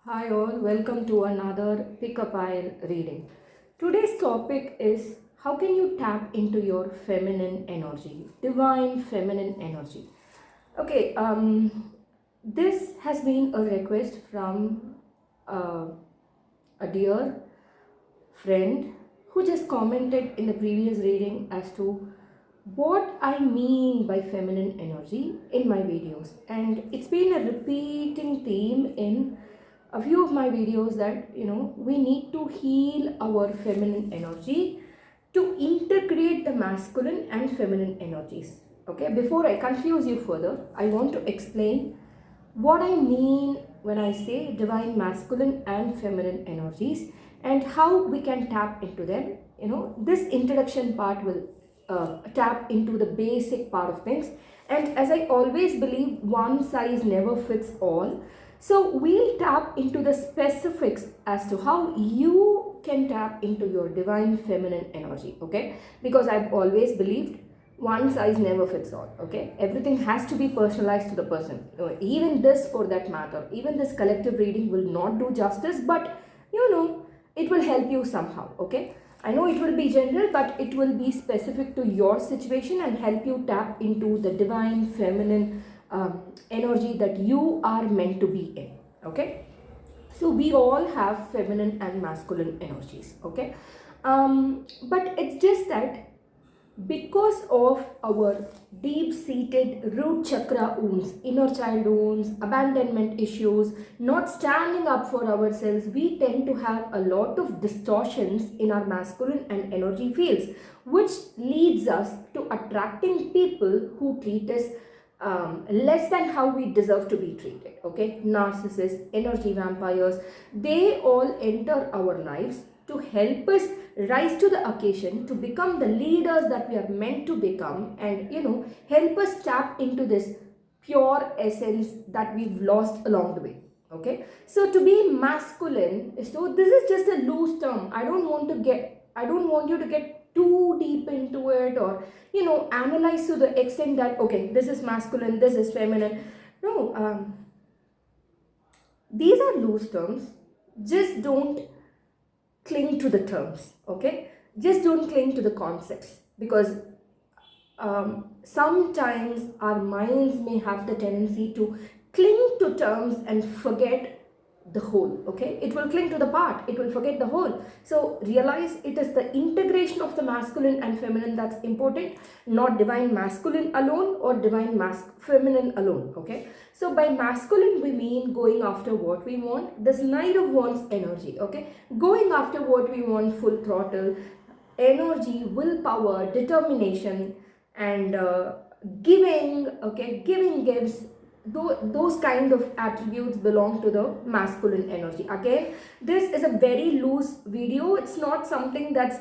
Hi all, welcome to another Pick a Pile reading. Today's topic is how can you tap into your feminine energy, divine feminine energy. Okay, this has been a request from uh, a dear friend who just commented in the previous reading as to what I mean by feminine energy in my videos, and it's been a repeating theme in a few of my videos that we need to heal our feminine energy to integrate the masculine and feminine energies. Okay, before I confuse you further, I want to explain what I mean when I say divine masculine and feminine energies and how we can tap into them. This introduction part will tap into the basic part of things, and as I always believe, one size never fits all. So we'll tap into the specifics as to how you can tap into your divine feminine energy, okay? Because I've always believed one size never fits all, okay? Everything has to be personalized to the person. Even this, for that matter, even this collective reading will not do justice, but it will help you somehow, okay? I know it will be general, but it will be specific to your situation and help you tap into the divine feminine energy that you are meant to be in, okay? So we all have feminine and masculine energies, okay? But it's just that because of our deep-seated root chakra wounds, inner child wounds, abandonment issues, not standing up for ourselves, we tend to have a lot of distortions in our masculine and energy fields, which leads us to attracting people who treat us less than how we deserve to be treated. Okay, narcissists, energy vampires, they all enter our lives to help us rise to the occasion, to become the leaders that we are meant to become, and help us tap into this pure essence that we've lost along the way. Okay, so to be masculine, so this is just a loose term. I don't want you to get too deep into it, or analyze to the extent that okay, this is masculine, this is feminine. No, these are loose terms. Just don't cling to the terms, okay? Just don't cling to the concepts, because sometimes our minds may have the tendency to cling to terms and forget the whole. Okay, it will cling to the part, it will forget the whole. So realize it is the integration of the masculine and feminine that's important, not divine masculine alone or divine feminine alone. Okay, so by masculine we mean going after what we want. This Knight of Wands energy, okay, going after what we want, full throttle energy, willpower, determination, and giving. Okay, giving gives, those kind of attributes belong to the masculine energy. Again, this is a very loose video. It's not something that's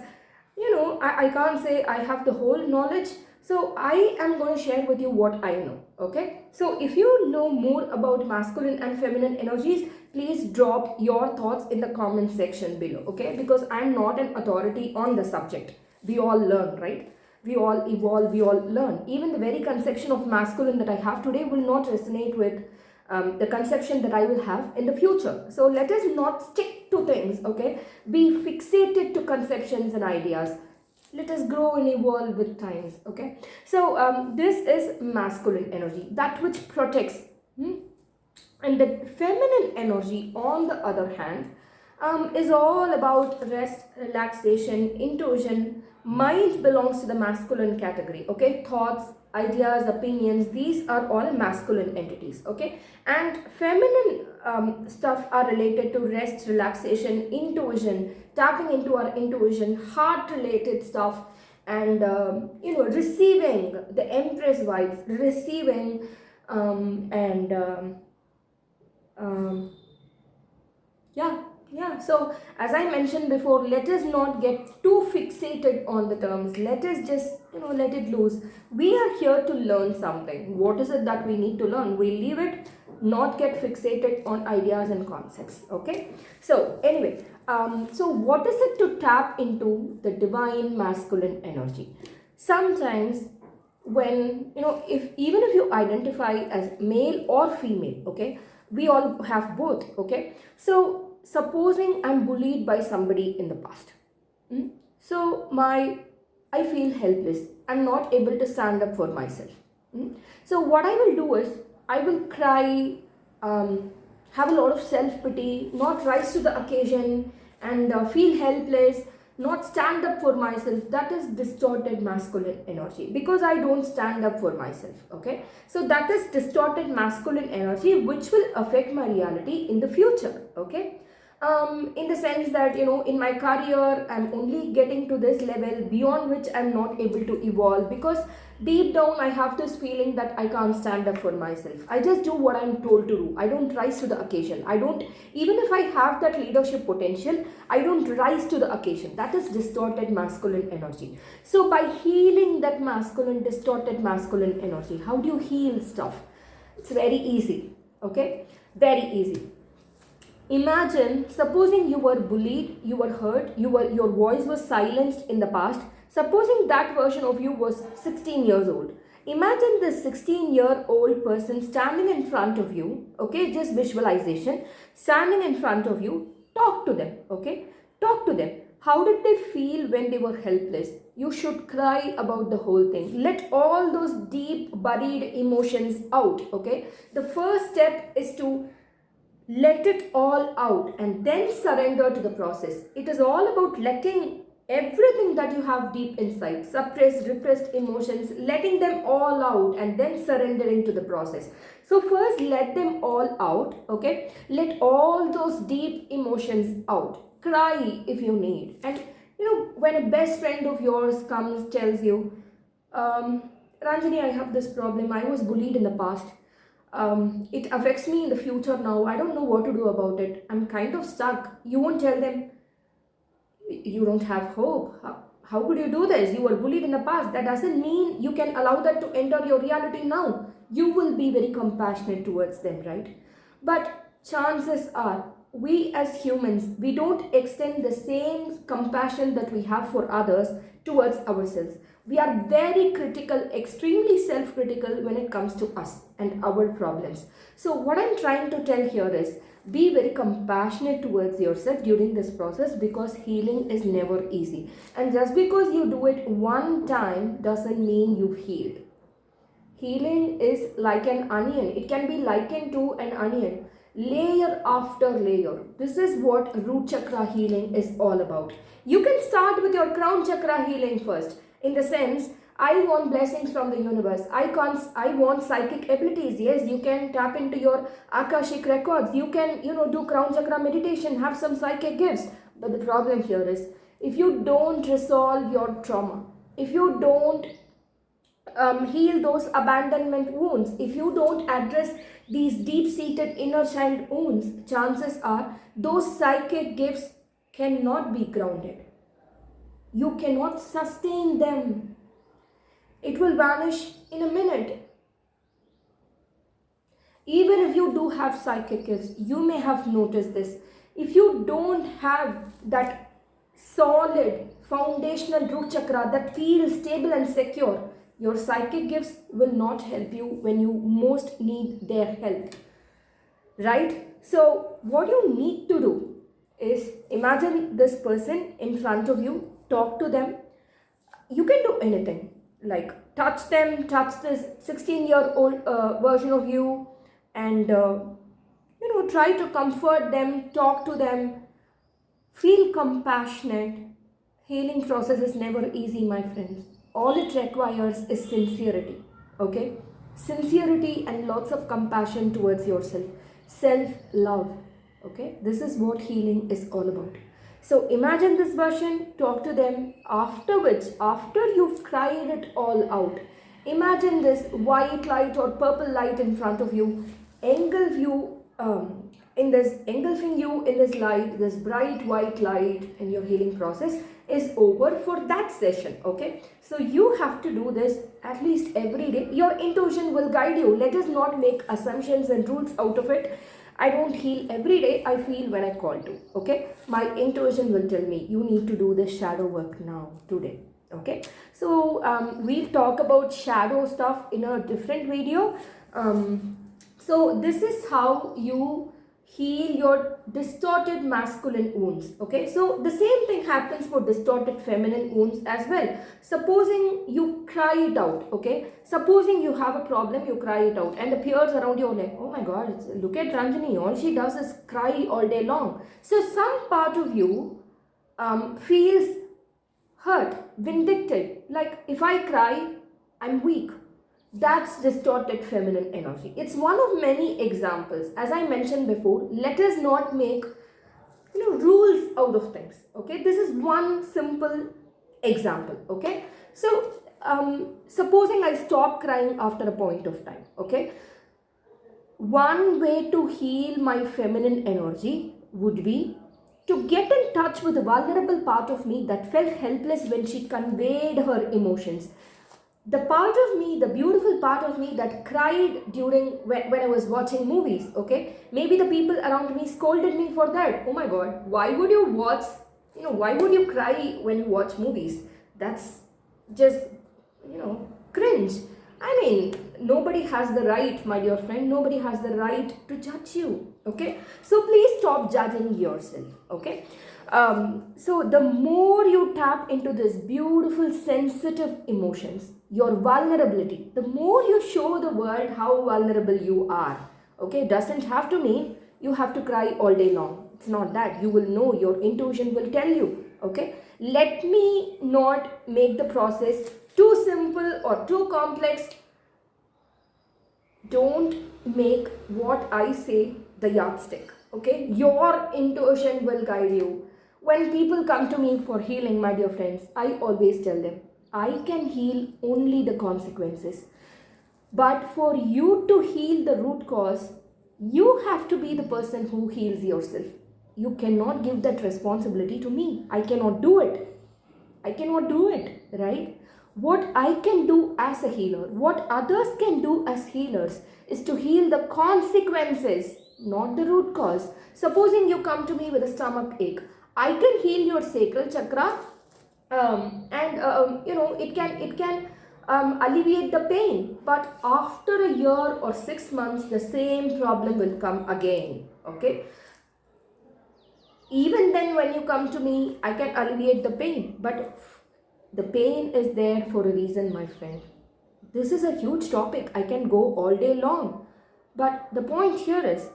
I can't say I have the whole knowledge, so I am going to share with you what I know. Okay, so if you know more about masculine and feminine energies, please drop your thoughts in the comment section below. Okay, because I'm not an authority on the subject. We all learn, right? We all evolve, we all learn. Even the very conception of masculine that I have today will not resonate with the conception that I will have in the future. So let us not stick to things, okay? Be fixated to conceptions and ideas. Let us grow and evolve with times, okay? So this is masculine energy, that which protects. And the feminine energy, on the other hand, is all about rest, relaxation, intuition. Mind belongs to the masculine category, okay? Thoughts, ideas, opinions, these are all masculine entities, okay? And feminine stuff are related to rest, relaxation, intuition, tapping into our intuition, heart related stuff, and receiving the Empress vibes, receiving and um, yeah, yeah. So as I mentioned before, let us not get too fixated on the terms. Let us just let it loose. We are here to learn something. What is it that we need to learn? We leave it, not get fixated on ideas and concepts. Okay, so anyway, so what is it to tap into the divine masculine energy? Sometimes when if even if you identify as male or female, okay, We all have both, okay? So supposing I'm bullied by somebody in the past. So I feel helpless. I'm not able to stand up for myself. So what I will do is I will cry, have a lot of self-pity, not rise to the occasion, and feel helpless, not stand up for myself. That is distorted masculine energy, because I don't stand up for myself, okay? So that is distorted masculine energy, which will affect my reality in the future, okay? In the sense that, in my career I'm only getting to this level, beyond which I'm not able to evolve, because deep down I have this feeling that I can't stand up for myself. I just do what I'm told to do. I don't rise to the occasion. I don't, even if I have that leadership potential, I don't rise to the occasion. That is distorted masculine energy. So by healing that distorted masculine energy, how do you heal stuff? It's very easy, okay? Very easy. Imagine, supposing you were bullied, you were hurt, your voice was silenced in the past. Supposing that version of you was 16 years old. Imagine this 16-year-old person standing in front of you, okay, just visualization, standing in front of you. Talk to them, okay, talk to them. How did they feel when they were helpless? You should cry about the whole thing. Let all those deep buried emotions out, okay. The first step is to let it all out and then surrender to the process. It is all about letting everything that you have deep inside, suppressed, repressed emotions, letting them all out and then surrendering to the process. So first let them all out, okay? Let all those deep emotions out. Cry if you need. And when a best friend of yours comes, tells you, Ranjani, I have this problem. I was bullied in the past. It affects me in the future now. I don't know what to do about it. I'm kind of stuck. You won't tell them you don't have hope. How could you do this? You were bullied in the past. That doesn't mean you can allow that to enter your reality now. You will be very compassionate towards them, right? But chances are, we as humans, we don't extend the same compassion that we have for others towards ourselves. We are very critical, extremely self-critical when it comes to us and our problems. So what I'm trying to tell here is, be very compassionate towards yourself during this process, because healing is never easy. And just because you do it one time doesn't mean you've healed. Healing is like an onion. It can be likened to an onion, layer after layer. This is what root chakra healing is all about. You can start with your crown chakra healing first, in the sense, I want blessings from the universe. I want psychic abilities. Yes, you can tap into your Akashic records. You can, do crown chakra meditation, have some psychic gifts. But the problem here is, if you don't resolve your trauma, if you don't heal those abandonment wounds, if you don't address these deep-seated inner child wounds, chances are those psychic gifts cannot be grounded. You cannot sustain them. It will vanish in a minute. Even if you do have psychic gifts, you may have noticed this. If you don't have that solid foundational root chakra that feels stable and secure, your psychic gifts will not help you when you most need their help. Right? So what you need to do is, imagine this person in front of you, talk to them. You can do anything, like touch them, touch this 16-year-old version of you, and try to comfort them, talk to them, feel compassionate. Healing process is never easy, my friends. All it requires is sincerity, okay? Sincerity and lots of compassion towards yourself. Self-love, okay? This is what healing is all about. So imagine this version, talk to them, after which, after you've cried it all out, imagine this white light or purple light in front of you, engulfing you in this light, this bright white light, and your healing process is over for that session, okay? So you have to do this at least every day. Your intuition will guide you. Let us not make assumptions and rules out of it. I don't heal every day. I feel when I call to, okay? My intuition will tell me, you need to do this shadow work now, today, okay? So we'll talk about shadow stuff in a different video. So this is how you heal your distorted masculine wounds. Okay, so the same thing happens for distorted feminine wounds as well. Supposing you cry it out, okay, supposing you have a problem, you cry it out, and the peers around you are like, oh my god, look at Ranjani, all she does is cry all day long. So some part of you feels hurt, vindictive, like if I cry, I'm weak. That's distorted feminine energy. It's one of many examples. As I mentioned before, let us not make rules out of things. Okay, this is one simple example. Okay, so supposing I stop crying after a point of time. Okay, one way to heal my feminine energy would be to get in touch with the vulnerable part of me that felt helpless when she conveyed her emotions. The part of me, the beautiful part of me that cried during when I was watching movies. Okay, maybe the people around me scolded me for that. Oh my god, why would you watch, why would you cry when you watch movies? That's just, cringe. I mean, nobody has the right, my dear friend, nobody has the right to judge you. Okay, so please stop judging yourself. Okay, so the more you tap into this beautiful sensitive emotions, your vulnerability, the more you show the world how vulnerable you are. Okay, doesn't have to mean you have to cry all day long. It's not that. You will know, your intuition will tell you. Okay, let me not make the process too simple or too complex. Don't make what I say the yardstick. Okay, your intuition will guide you. When people come to me for healing, my dear friends, I always tell them, I can heal only the consequences. But for you to heal the root cause, you have to be the person who heals yourself. You cannot give that responsibility to me. I cannot do it. I cannot do it, right? What I can do as a healer, what others can do as healers, is to heal the consequences, not the root cause. Supposing you come to me with a stomach ache, I can heal your sacral chakra, and it can alleviate the pain. But after a year or 6 months, the same problem will come again. Okay. Even then, when you come to me, I can alleviate the pain, but the pain is there for a reason, my friend. This is a huge topic. I can go all day long. But the point here is,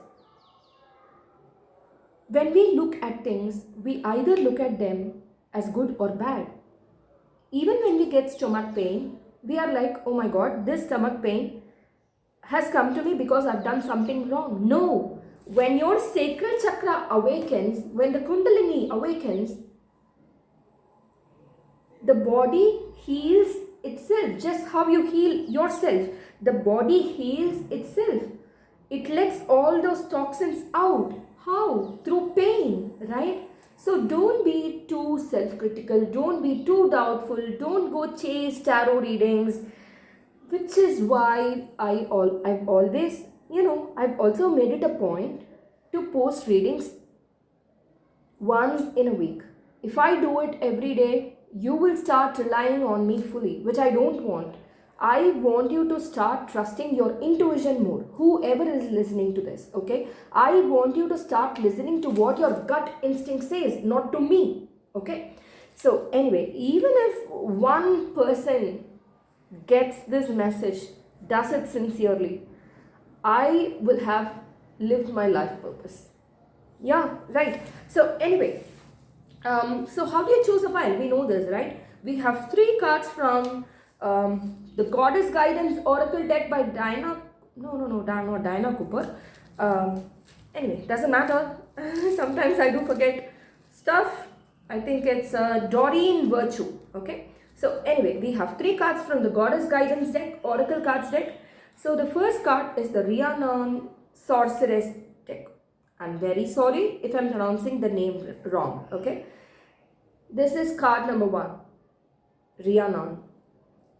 when we look at things, we either look at them as good or bad. Even when we get stomach pain, we are like, oh my god, this stomach pain has come to me because I've done something wrong. No. When your sacral chakra awakens, when the Kundalini awakens, the body heals itself. Just how you heal yourself, the body heals itself. It lets all those toxins out. How? Through pain, right? So don't be too self-critical, don't be too doubtful, don't go chase tarot readings, which is why I've always, I've also made it a point to post readings once in a week. If I do it every day, you will start relying on me fully, which I don't want. I want you to start trusting your intuition more. Whoever is listening to this, okay? I want you to start listening to what your gut instinct says, not to me, okay? So, anyway, even if one person gets this message, does it sincerely, I will have lived my life purpose. Yeah, right. So, anyway, so how do you choose a pile? We know this, right? We have 3 cards from the Goddess Guidance Oracle deck by Diana. Not Diana Cooper. Anyway, doesn't matter. Sometimes I do forget stuff. I think it's Doreen Virtue. Okay. So anyway, we have 3 cards from the Goddess Guidance deck, Oracle cards deck. So the first card is the Rhiannon Sorceress deck. I'm very sorry if I'm pronouncing the name wrong. Okay. This is card number 1. Rhiannon.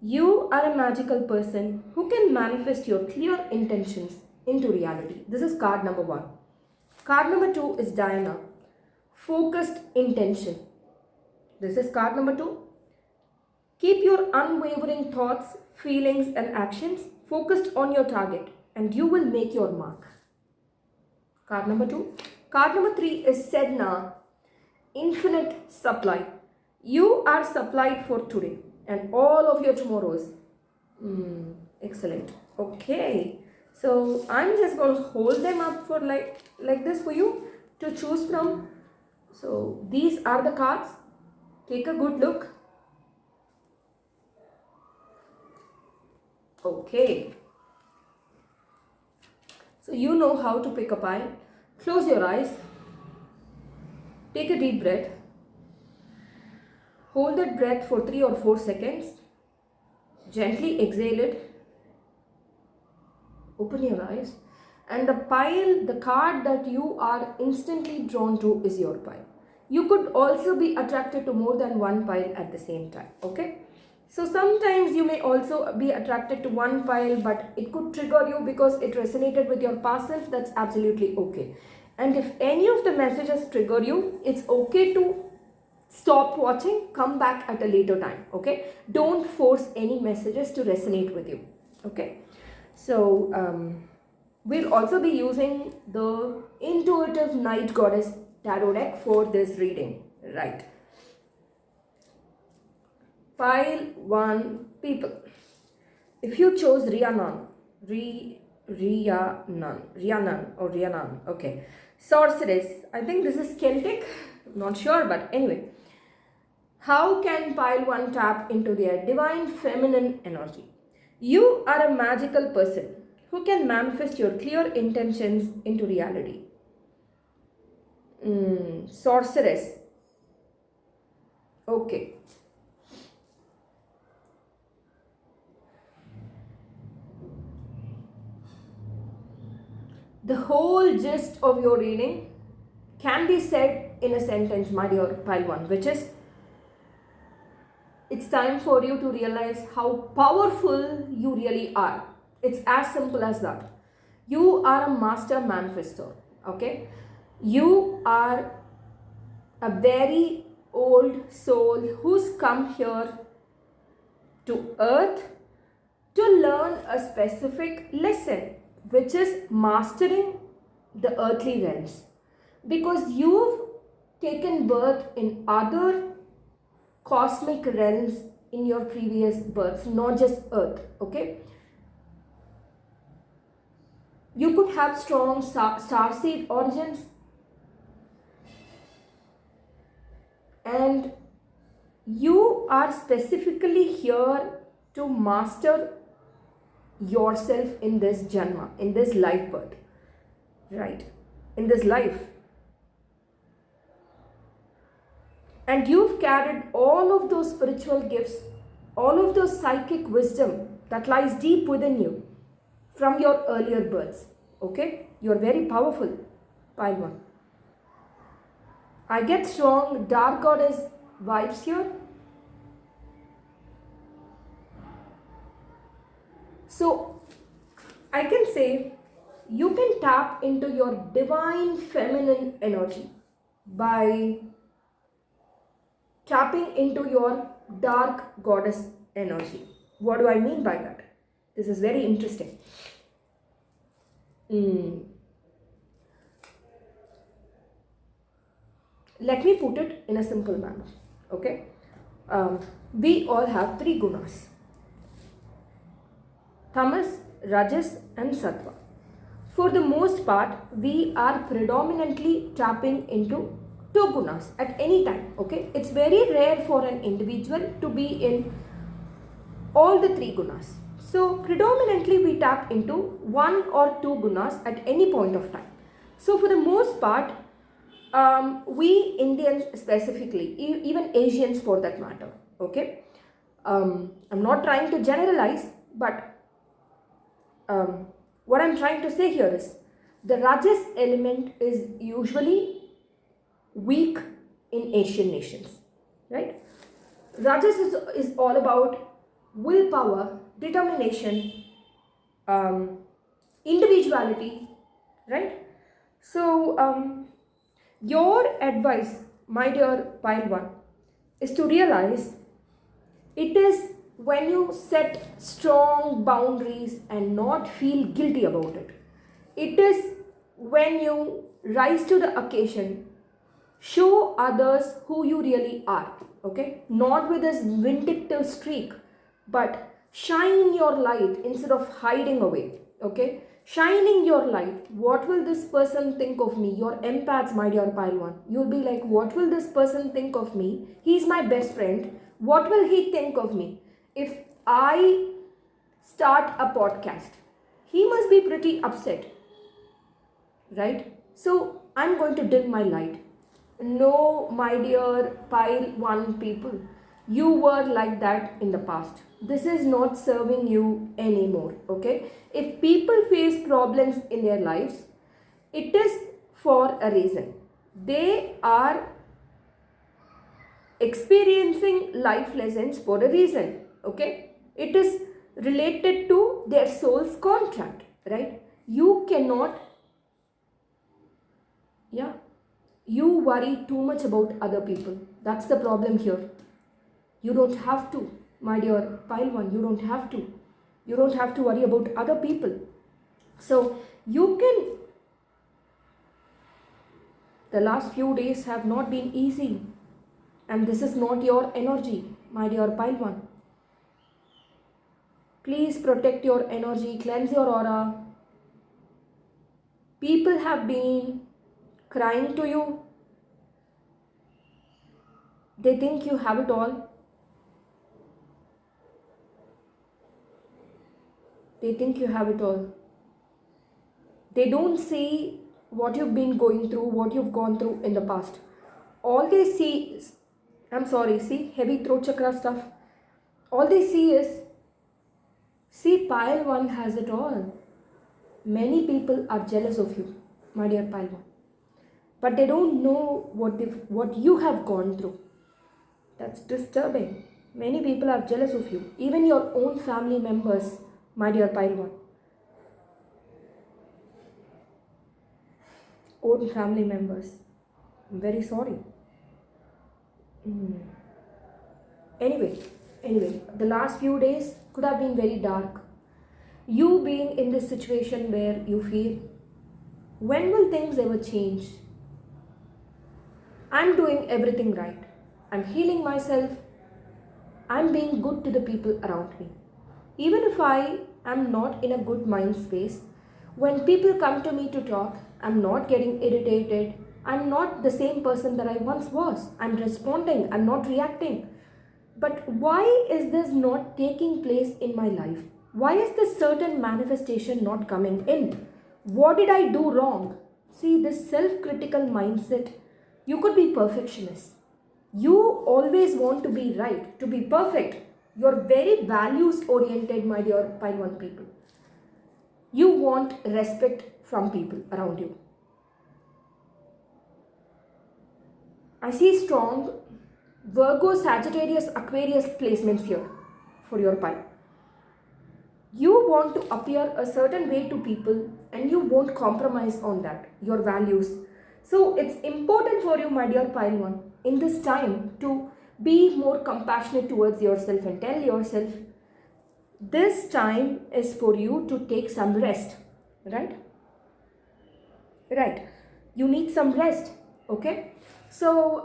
You are a magical person who can manifest your clear intentions into reality. This is card number 1. Card number 2 is Diana. Focused intention. This is card number 2. Keep your unwavering thoughts, feelings and actions focused on your target and you will make your mark. Card number 2. Card number 3 is Sedna, infinite supply. You are supplied for today and all of your tomorrows. Excellent. Okay. So I'm just going to hold them up for like this for you to choose from. So these are the cards. Take a good look. Okay. So you know how to pick a pile. Close your eyes. Take a deep breath. Hold that breath for 3 or 4 seconds. Gently exhale it. Open your eyes. And the pile, the card that you are instantly drawn to is your pile. You could also be attracted to more than one pile at the same time. Okay. So sometimes you may also be attracted to one pile, but it could trigger you because it resonated with your past self. That's absolutely okay. And if any of the messages trigger you, it's okay to stop watching, come back at a later time. Okay. Don't force any messages to resonate with you. Okay. So we'll also be using the Intuitive Night Goddess Tarot deck for this reading. Right. Pile 1 people. If you chose Rhiannon, Rhiannon, okay. Sorceress, I think this is Celtic, not sure, but anyway. How can pile 1 tap into their divine feminine energy? You are a magical person who can manifest your clear intentions into reality. Sorceress. Okay. The whole gist of your reading can be said in a sentence, my dear pile 1, which is, it's time for you to realize how powerful you really are. It's as simple as that. You are a master manifestor, okay? You are a very old soul who's come here to earth to learn a specific lesson, which is mastering the earthly realms. Because you've taken birth in other cosmic realms in your previous births, not just earth, okay? You could have strong starseed origins, and you are specifically here to master yourself in this janma, in this life birth, right? In this life. And you've carried all of those spiritual gifts, all of those psychic wisdom that lies deep within you from your earlier births. Okay? You're very powerful, pile 1. I get strong dark goddess vibes here. So, I can say you can tap into your divine feminine energy by tapping into your dark goddess energy. What do I mean by that? This is very interesting. Let me put it in a simple manner. Okay? We all have 3 gunas: Tamas, Rajas and Sattva. For the most part, we are predominantly tapping into 2 gunas at any time. Okay? It's very rare for an individual to be in all the 3 gunas. So predominantly we tap into 1 or 2 gunas at any point of time. So for the most part, we Indians specifically, even Asians for that matter, okay? I'm not trying to generalize, but what I'm trying to say here is the Rajas element is usually weak in Asian nations, right? Rajas is all about willpower, determination, individuality, right? So, your advice, my dear pile 1, is to realize it is when you set strong boundaries and not feel guilty about it. It is when you rise to the occasion, show others who you really are, okay? Not with this vindictive streak, but shine your light instead of hiding away, okay? Shining your light. What will this person think of me? Your empaths, my dear Pilwan. You'll be like, what will this person think of me? He's my best friend. What will he think of me if I start a podcast? He must be pretty upset, right? So I'm going to dim my light. No, my dear pile one people, you were like that in the past. This is not serving you anymore, okay? If people face problems in their lives, it is for a reason. They are experiencing life lessons for a reason, okay? It is related to their soul's contract, right? You cannot, yeah, you worry too much about other people. That's the problem here. You don't have to, my dear pile one, you don't have to. You don't have to worry about other people. So you can, the last few days have not been easy, and this is not your energy, my dear pile one. Please protect your energy, cleanse your aura. People have been crying to you. They think you have it all. They think you have it all. They don't see what you've been going through, what you've gone through in the past. All they see is, I'm sorry, see, heavy throat chakra stuff. All they see is, see, pile one has it all. Many people are jealous of you, my dear pile one. But they don't know what you have gone through. That's disturbing. Many people are jealous of you. Even your own family members, my dear pile one. Own family members. I'm very sorry. Anyway, the last few days could have been very dark. You being in this situation where you feel, when will things ever change? I'm doing everything right. I'm healing myself. I'm being good to the people around me. Even if I am not in a good mind space, when people come to me to talk, I'm not getting irritated. I'm not the same person that I once was. I'm responding, I'm not reacting. But why is this not taking place in my life? Why is this certain manifestation not coming in? What did I do wrong? See, this self critical mindset, you could be perfectionist. You always want to be right, to be perfect. You're very values oriented, my dear Pile One people. You want respect from people around you. I see strong Virgo, Sagittarius, Aquarius placements here for your pile. You want to appear a certain way to people and you won't compromise on that, your values. So it's important for you, my dear pile one, in this time to be more compassionate towards yourself and tell yourself, this time is for you to take some rest, right? Right. You need some rest, okay? So,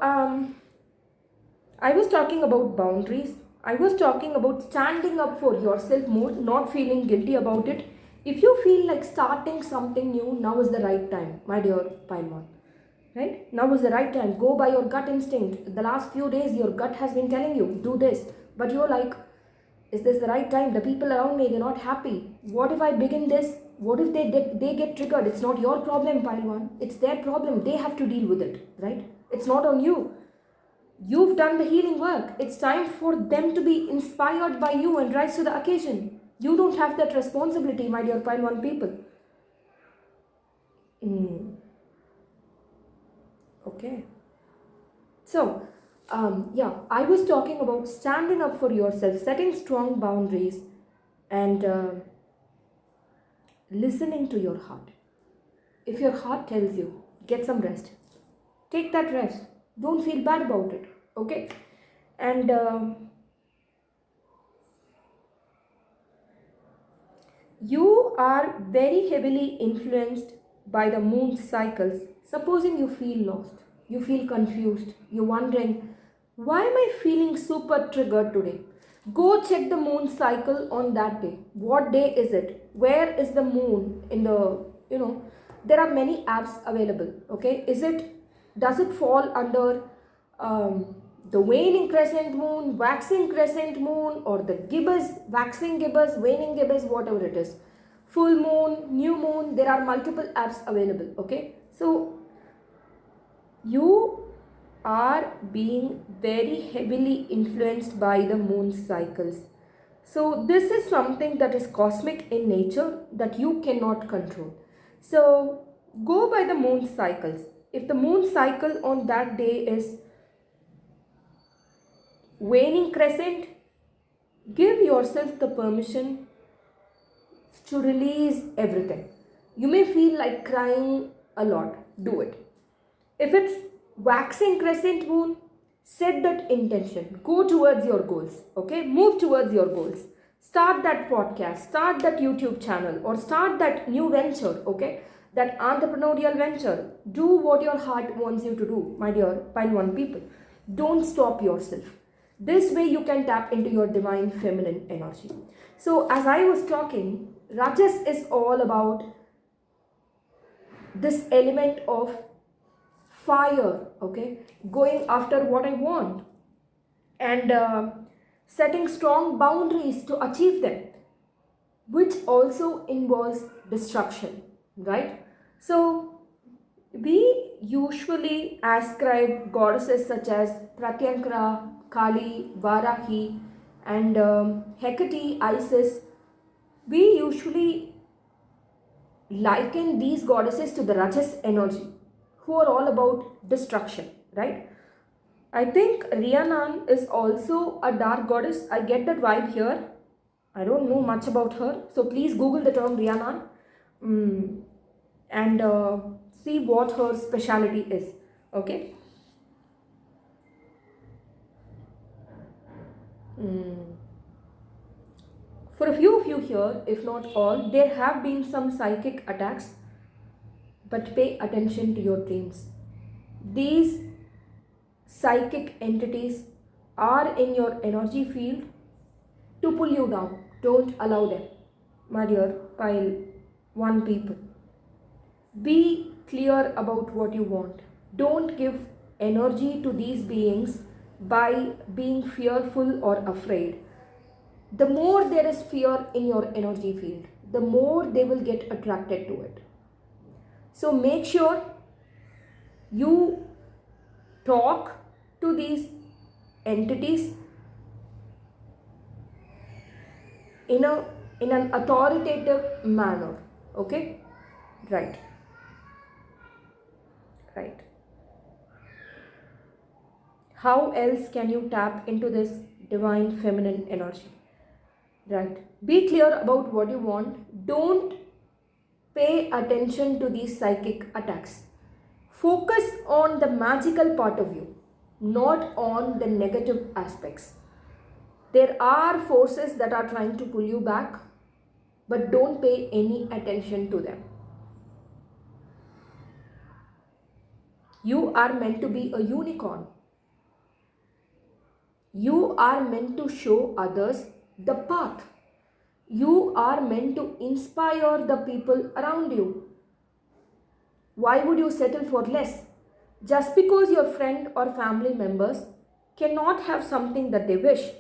I was talking about boundaries. I was talking about standing up for yourself more, not feeling guilty about it. If you feel like starting something new, now is the right time, my dear Paimon. Right? Now is the right time. Go by your gut instinct. The last few days, your gut has been telling you, do this. But you're like, is this the right time? The people around me, they're not happy. What if I begin this? What if they get triggered? It's not your problem, Pailwan. It's their problem. They have to deal with it, right? It's not on you. You've done the healing work. It's time for them to be inspired by you and rise to the occasion. You don't have that responsibility, my dear Pile One people. Okay. So, I was talking about standing up for yourself, setting strong boundaries, and listening to your heart. If your heart tells you, get some rest, take that rest. Don't feel bad about it, okay? And You are very heavily influenced by the moon's cycles. Supposing you feel lost, you feel confused, you're wondering, why am I feeling super triggered today? Go check the moon cycle on that day. What day is it? Where is the moon in the, there are many apps available. Okay, does it fall under the waning crescent moon, waxing crescent moon, or the gibbous, waxing gibbous, waning gibbous, whatever it is? Full moon, new moon, there are multiple apps available. Okay, so you are being very heavily influenced by the moon cycles. So this is something that is cosmic in nature that you cannot control. So go by the moon cycles. If the moon cycle on that day is waning crescent, give yourself the permission to release everything. You may feel like crying a lot. Do it. If it's waxing crescent moon, set that intention. Go towards your goals. Okay? Move towards your goals. Start that podcast, start that YouTube channel, or start that new venture. Okay? That entrepreneurial venture. Do what your heart wants you to do, my dear Pile 1 people. Don't stop yourself. This way you can tap into your divine feminine energy. So as I was talking, Rajas is all about this element of fire, okay, going after what I want, and setting strong boundaries to achieve them, which also involves destruction, right? So we usually ascribe goddesses such as Pratyankara, Kali, Varahi, and Hecate, Isis. We usually liken these goddesses to the Rajas energy, who are all about destruction, right? I think Rhiannon is also a dark goddess. I get that vibe here. I don't know much about her. So please Google the term Rhiannon and see what her speciality is. Okay. For a few of you here, if not all, there have been some psychic attacks, but pay attention to your dreams. These psychic entities are in your energy field to pull you down. Don't allow them, my dear Pile 1 people. Be clear about what you want. Don't give energy to these beings by being fearful or afraid. The more there is fear in your energy field, the more they will get attracted to it. So make sure you talk to these entities in an authoritative manner. Okay? Right. How else can you tap into this divine feminine energy? Right. Be clear about what you want. Don't pay attention to these psychic attacks. Focus on the magical part of you, not on the negative aspects. There are forces that are trying to pull you back, but don't pay any attention to them. You are meant to be a unicorn. You are meant to show others the path. You are meant to inspire the people around you. Why would you settle for less? Just because your friend or family members cannot have something that they wish,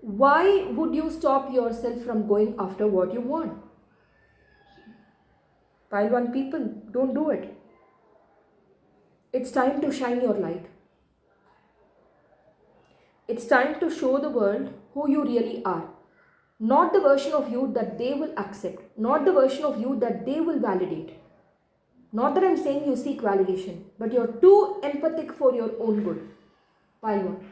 why would you stop yourself from going after what you want? Pile 1 people, don't do it. It's time to shine your light. It's time to show the world who you really are. Not the version of you that they will accept. Not the version of you that they will validate. Not that I'm saying you seek validation, but you're too empathic for your own good. Pile 1.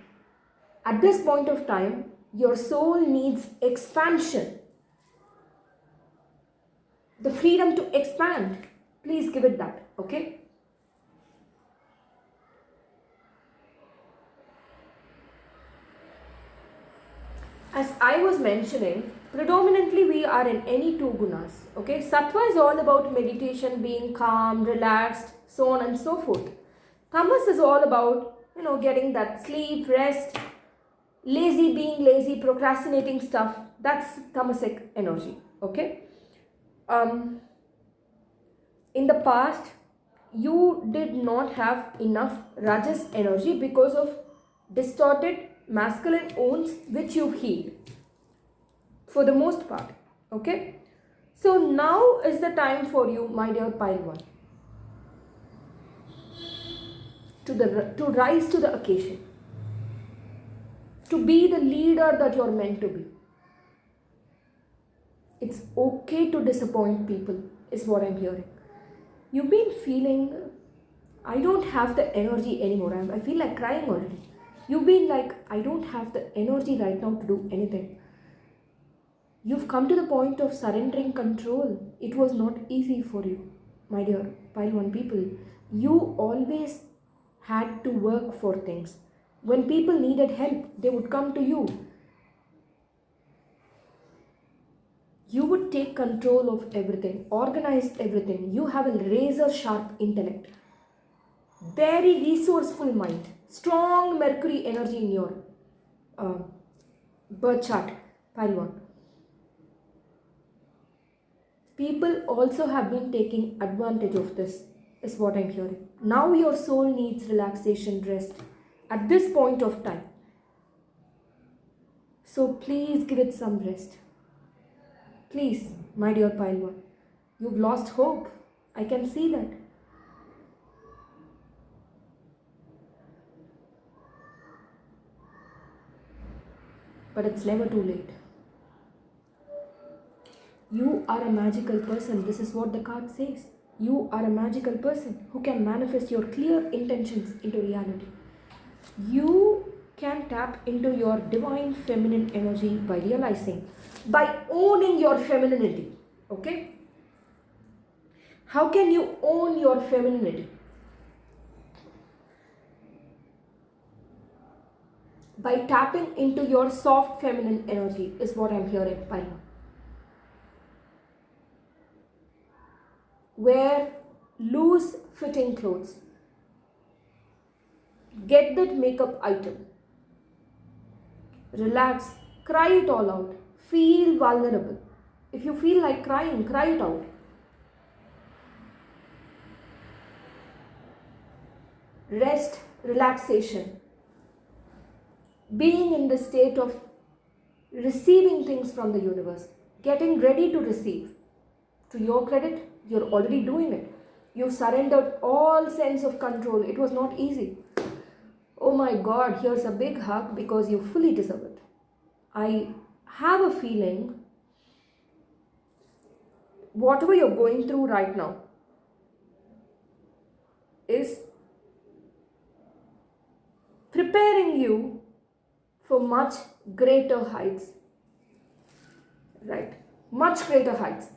At this point of time, your soul needs expansion. The freedom to expand. Please give it that, okay? As I was mentioning, predominantly we are in any two gunas. Okay, sattva is all about meditation, being calm, relaxed, so on and so forth. Tamas is all about, getting that sleep, rest, lazy, being lazy, procrastinating stuff. That's tamasic energy. Okay, in the past you did not have enough rajas energy because of distorted masculine wounds which you've healed for the most part. Okay, so now is the time for you, my dear pile one, to rise to the occasion, to be the leader that you're meant to be. It's okay to disappoint people, is what I'm hearing. You've been feeling, I don't have the energy anymore. I feel like crying already. You've been like, I don't have the energy right now to do anything. You've come to the point of surrendering control. It was not easy for you, my dear pile one people. You always had to work for things. When people needed help, they would come to you. You would take control of everything, organize everything. You have a razor sharp intellect, very resourceful mind, strong Mercury energy in your birth chart, pile one. People also have been taking advantage of this, is what I'm hearing. Now your soul needs relaxation, rest at this point of time. So please give it some rest. Please, my dear pile one. You've lost hope. I can see that. But it's never too late. You are a magical person. This is what the card says. You are a magical person who can manifest your clear intentions into reality. You can tap into your divine feminine energy by realizing, by owning your femininity. Okay? How can you own your femininity? By tapping into your soft feminine energy is what I'm hearing, Palma. Wear loose fitting clothes. Get that makeup item. Relax. Cry it all out. Feel vulnerable. If you feel like crying, cry it out. Rest, relaxation. Being in the state of receiving things from the universe. Getting ready to receive. To your credit, you're already doing it. You surrendered all sense of control. It was not easy. Oh my God, here's a big hug because you fully deserve it. I have a feeling whatever you're going through right now is preparing you for much greater heights. Right? Much greater heights.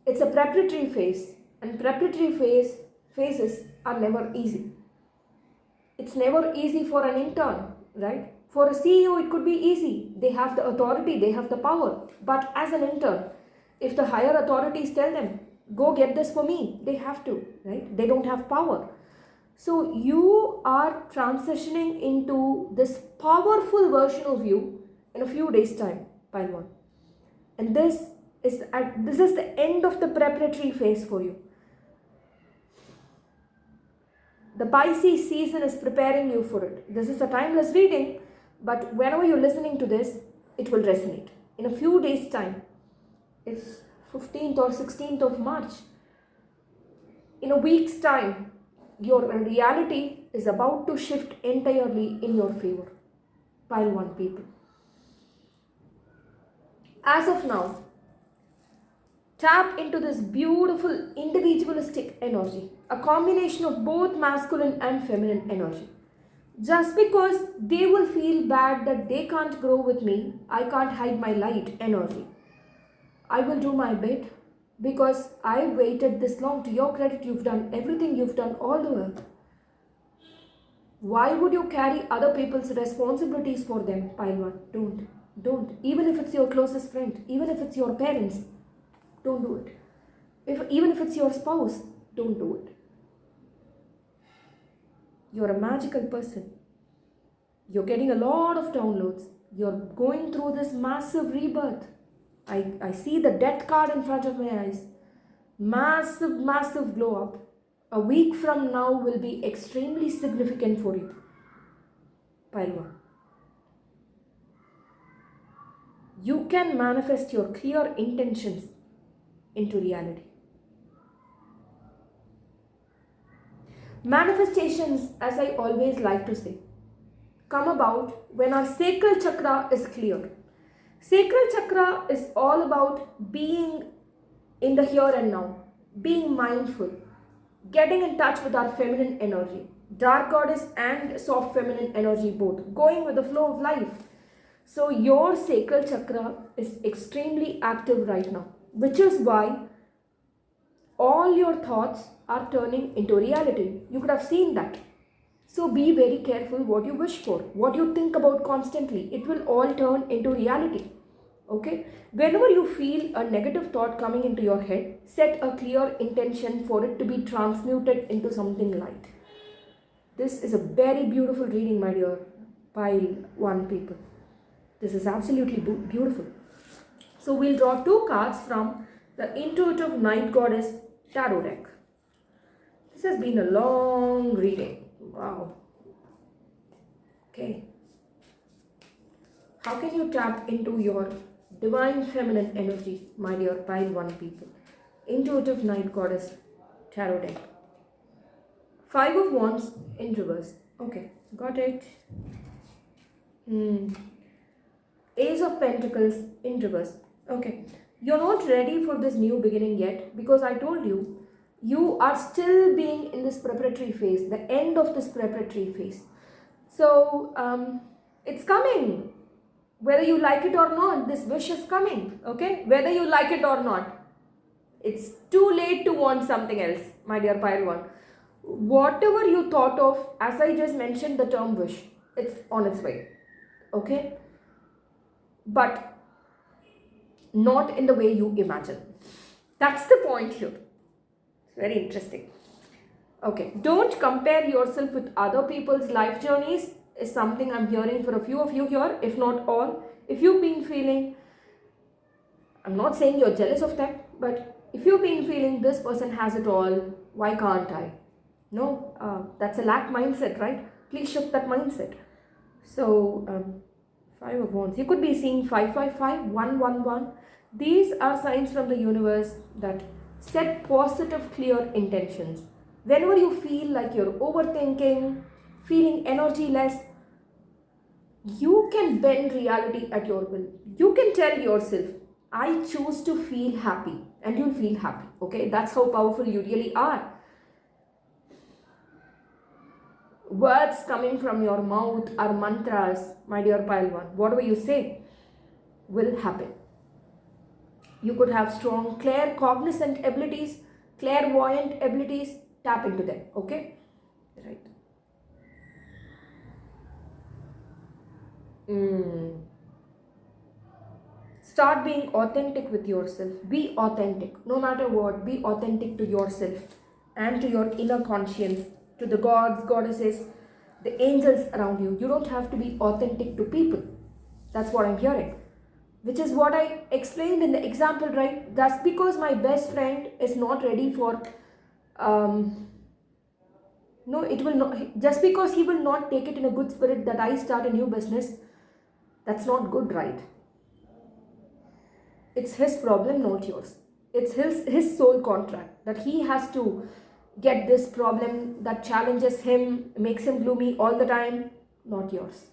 It's a preparatory phase, and preparatory phases are never easy. It's never easy for an intern, right? For a CEO, it could be easy. They have the authority, they have the power. But as an intern, if the higher authorities tell them, go get this for me, they have to, right? They don't have power. So you are transitioning into this powerful version of you in a few days' time, pile one. And this is the end of the preparatory phase for you. The Pisces season is preparing you for it. This is a timeless reading, but whenever you're listening to this, it will resonate. In a few days' time, it's 15th or 16th of March. In a week's time, your reality is about to shift entirely in your favor. Pile one people. As of now, tap into this beautiful individualistic energy, a combination of both masculine and feminine energy. Just because they will feel bad that they can't grow with me, I can't hide my light energy. I will do my bit because I waited this long. To your credit, you've done everything, you've done all the work. Why would you carry other people's responsibilities for them? Pile one, don't. Don't. Even if it's your closest friend, even if it's your parents, don't do it. Even if it's your spouse, don't do it. You're a magical person. You're getting a lot of downloads. You're going through this massive rebirth. I see the death card in front of my eyes. Massive, massive glow up. A week from now will be extremely significant for you. Pile 1. You can manifest your clear intentions into reality. Manifestations, as I always like to say, come about when our sacral chakra is clear. Sacral chakra is all about being in the here and now, being mindful, getting in touch with our feminine energy, dark goddess and soft feminine energy both, going with the flow of life. So your sacral chakra is extremely active right now, which is why all your thoughts are turning into reality. You could have seen that. So be very careful what you wish for, what you think about constantly. It will all turn into reality. Okay? Whenever you feel a negative thought coming into your head, set a clear intention for it to be transmuted into something light. This is a very beautiful reading, my dear pile 1 people. This is absolutely beautiful. So we'll draw 2 cards from the Intuitive Night Goddess Tarot deck. This has been a long reading. Wow. Okay. How can you tap into your divine feminine energy, my dear pile 1 people? Intuitive Night Goddess Tarot deck. 5 of Wands in reverse. Okay, got it. Ace of Pentacles in reverse. Okay, you're not ready for this new beginning yet because I told you, you are still being in this preparatory phase, the end of this preparatory phase. So, it's coming. Whether you like it or not, this wish is coming. Okay, whether you like it or not, it's too late to want something else, my dear pile 1. Whatever you thought of, as I just mentioned the term wish, it's on its way. Okay, but not in the way you imagine. That's the point here. It's very interesting. Okay, don't compare yourself with other people's life journeys is something I'm hearing for a few of you here, if not all. If you've been feeling, I'm not saying you're jealous of them, but if you've been feeling this person has it all, why can't I? No, that's a lack mindset, right? Please shift that mindset. So, 5 of Wands. You could be seeing 555, 111. These are signs from the universe that set positive, clear intentions. Whenever you feel like you're overthinking, feeling energyless, you can bend reality at your will. You can tell yourself, I choose to feel happy, and you'll feel happy. Okay, that's how powerful you really are. Words coming from your mouth are mantras, my dear pile 1. Whatever you say will happen. You could have strong claircognizant abilities, clairvoyant abilities. Tap into them. Okay, right. Start being authentic with yourself. Be authentic. No matter what, be authentic to yourself and to your inner conscience, to the gods, goddesses, the angels around you. You don't have to be authentic to people. That's what I'm hearing. Which is what I explained in the example, right? That's because my best friend is not ready for... no, it will not... Just because he will not take it in a good spirit that I start a new business, that's not good, right? It's his problem, not yours. It's his soul contract that he has to get this problem that challenges him, makes him gloomy all the time, not yours.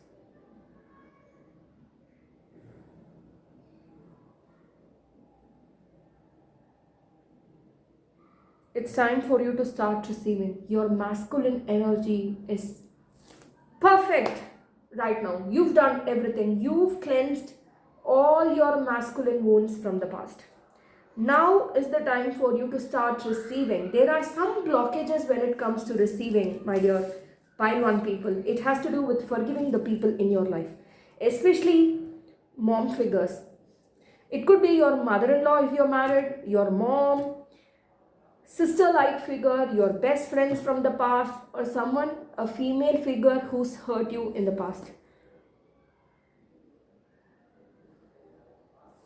It's time for you to start receiving. Your masculine energy is perfect right now. You've done everything. You've cleansed all your masculine wounds from the past. Now is the time for you to start receiving. There are some blockages when it comes to receiving, my dear pile 1 people. It has to do with forgiving the people in your life. Especially mom figures. It could be your mother-in-law if you're married, your mom, sister-like figure, your best friends from the past, or someone, a female figure who's hurt you in the past.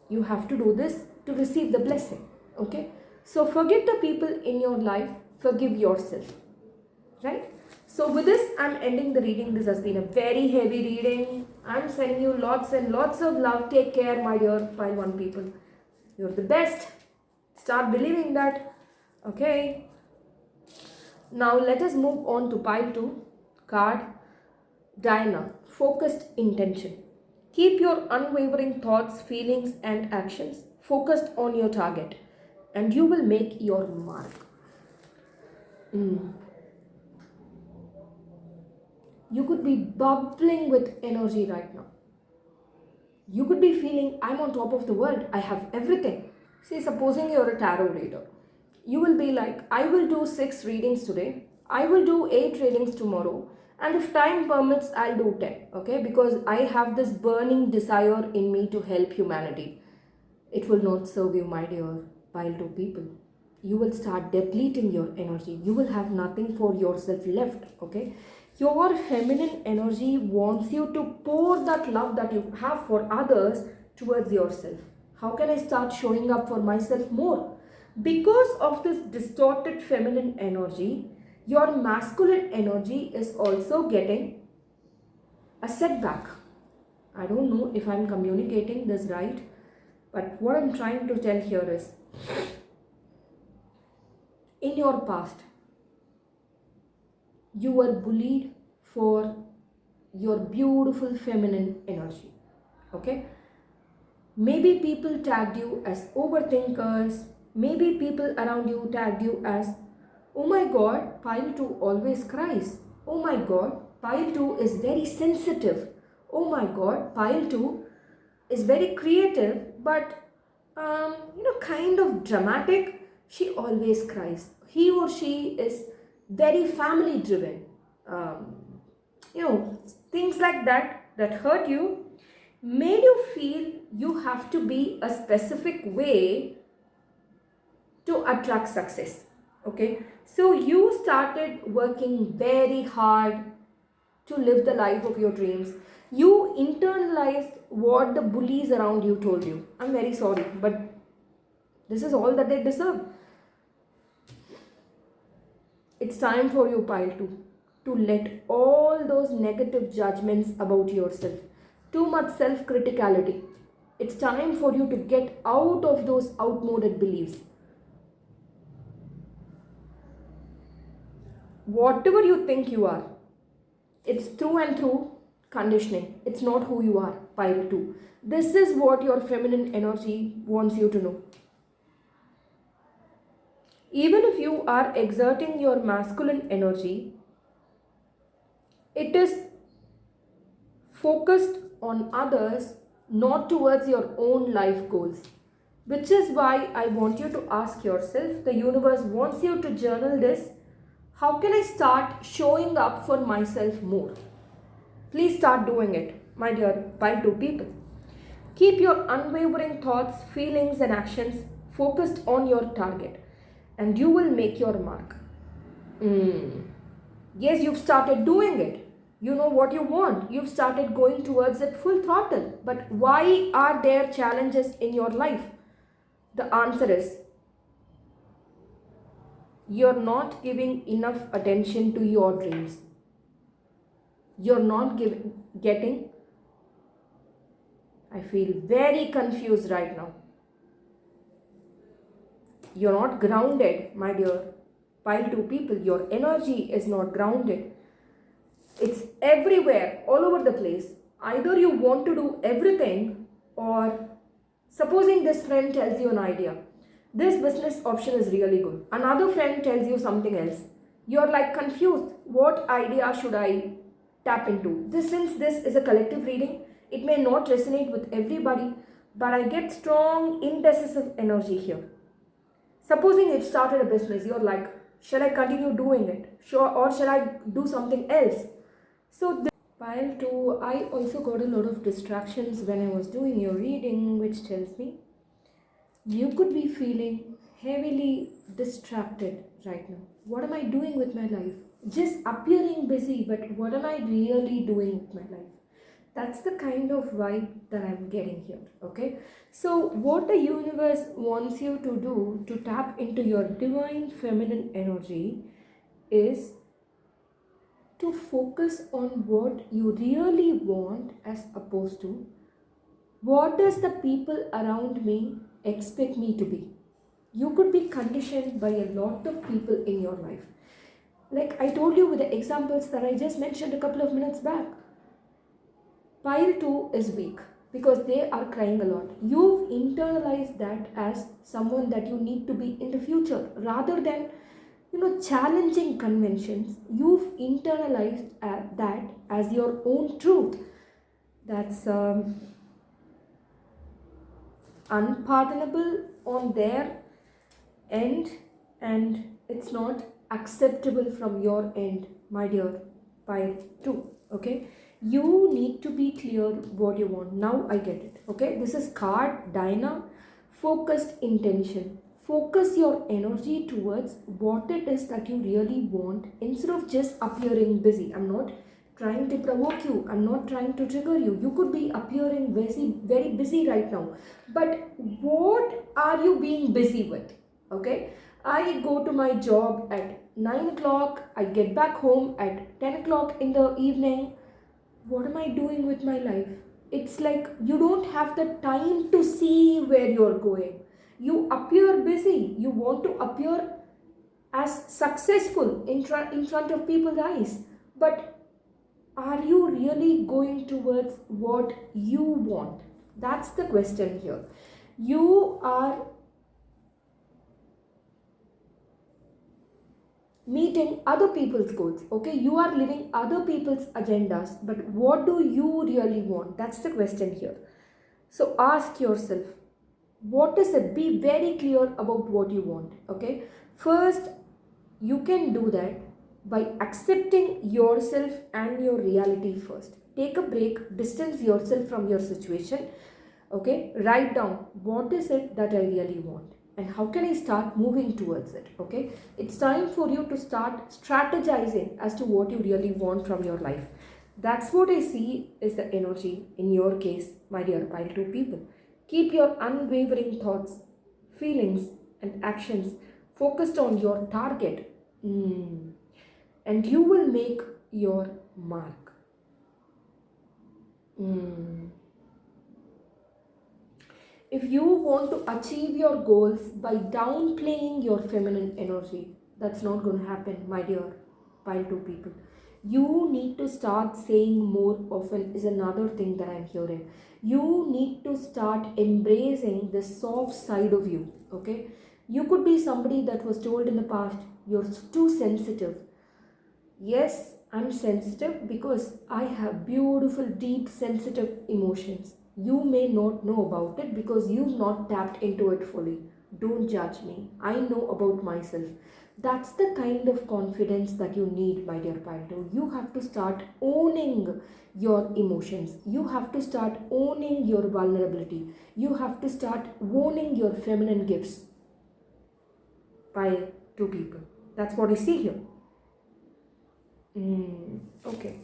You have to do this to receive the blessing. Okay? So forget the people in your life, forgive yourself. Right? So with this, I'm ending the reading. This has been a very heavy reading. I'm sending you lots and lots of love. Take care, my dear pile 1 people. You're the best. Start believing that. Okay. Now let us move on to pile 2. Card Diana. Focused intention. Keep your unwavering thoughts, feelings and actions focused on your target, and you will make your mark. You could be bubbling with energy right now. You could be feeling, I'm on top of the world, I have everything. See, supposing you're a tarot reader, you will be like, I will do 6 readings today, I will do 8 readings tomorrow, and if time permits, I'll do 10, okay? Because I have this burning desire in me to help humanity. It will not serve you, my dear pile 2 people. You will start depleting your energy. You will have nothing for yourself left, okay? Your feminine energy wants you to pour that love that you have for others towards yourself. How can I start showing up for myself more? Because of this distorted feminine energy, your masculine energy is also getting a setback. I don't know if I'm communicating this right, but what I'm trying to tell here is, in your past, you were bullied for your beautiful feminine energy. Okay? Maybe people tagged you as overthinkers. Maybe people around you tagged you as, oh my god, pile 2 always cries. Oh my god, pile 2 is very sensitive. Oh my god, pile 2 is very creative, but kind of dramatic. She always cries. He or she is very family driven. Things like that hurt you, made you feel you have to be a specific way to attract success. Okay, so you started working very hard to live the life of your dreams. You internalized what the bullies around you told you. I'm very sorry, but this is all that they deserve. It's time for you, pile 2, to let all those negative judgments about yourself, too much self-criticality. It's time for you to get out of those outmoded beliefs. Whatever you think you are, it's through and through conditioning. It's not who you are, pile 2. This is what your feminine energy wants you to know. Even if you are exerting your masculine energy, it is focused on others, not towards your own life goals. Which is why I want you to ask yourself, the universe wants you to journal this, how can I start showing up for myself more? Please start doing it, my dear pile 2 people. Keep your unwavering thoughts, feelings and actions focused on your target, and you will make your mark. Yes, you've started doing it. You know what you want. You've started going towards it full throttle. But why are there challenges in your life? The answer is, you're not giving enough attention to your dreams. You're not getting, I feel very confused right now. You're not grounded, my dear pile 2 people. Your energy is not grounded. It's everywhere, all over the place. Either you want to do everything, or supposing this friend tells you an idea. This business option is really good. Another friend tells you something else. You're like confused. What idea should I tap into? Since this is a collective reading, it may not resonate with everybody, but I get strong, indecisive energy here. Supposing you've started a business, you're like, shall I continue doing it? Or shall I do something else? So Pile 2, I also got a lot of distractions when I was doing your reading, which tells me you could be feeling heavily distracted right now. What am I doing with my life? Just appearing busy, but what am I really doing with my life? That's the kind of vibe that I'm getting here. Okay, so what the universe wants you to do to tap into your divine feminine energy is to focus on what you really want, as opposed to what does the people around me expect me to be. You could be conditioned by a lot of people in your life, like I told you with the examples that I just mentioned a couple of minutes back. Pile 2 is weak because they are crying a lot. You've internalized that as someone that you need to be in the future rather than, challenging conventions. You've internalized that as your own truth. That's unpardonable on their end, and it's not acceptable from your end, my dear pile 2. Okay, you need to be clear what you want. Now I get it. Okay, this is card Dinah, focused intention. Focus your energy towards what it is that you really want instead of just appearing busy. I'm not trying to provoke you, I'm not trying to trigger you. You could be appearing very busy right now, but what are you being busy with? Okay, I go to my job at 9 o'clock, I get back home at 10 o'clock in the evening. What am I doing with my life? It's like you don't have the time to see where you're going. You appear busy, you want to appear as successful in front of people's eyes, but are you really going towards what you want? That's the question here. You are meeting other people's goals. Okay, you are living other people's agendas, but what do you really want? That's the question here. So ask yourself, what is it? Be very clear about what you want. Okay, first, you can do that by accepting yourself and your reality first. Take a break, distance yourself from your situation. Okay, write down what is it that I really want and how can I start moving towards it. Okay, it's time for you to start strategizing as to what you really want from your life. That's what I see is the energy in your case, my dear pile 2 people. Keep your unwavering thoughts, feelings, and actions focused on your target. And you will make your mark. If you want to achieve your goals by downplaying your feminine energy, that's not going to happen, my dear pile 2 people. You need to start saying more often, is another thing that I'm hearing. You need to start embracing the soft side of you. Okay, you could be somebody that was told in the past, you're too sensitive. Yes, I'm sensitive because I have beautiful, deep, sensitive emotions. You may not know about it because you've not tapped into it fully. Don't judge me. I know about myself. That's the kind of confidence that you need, my dear Pando. You have to start owning your emotions. You have to start owning your vulnerability. You have to start owning your feminine gifts. By 2 people. That's what I see here. Okay.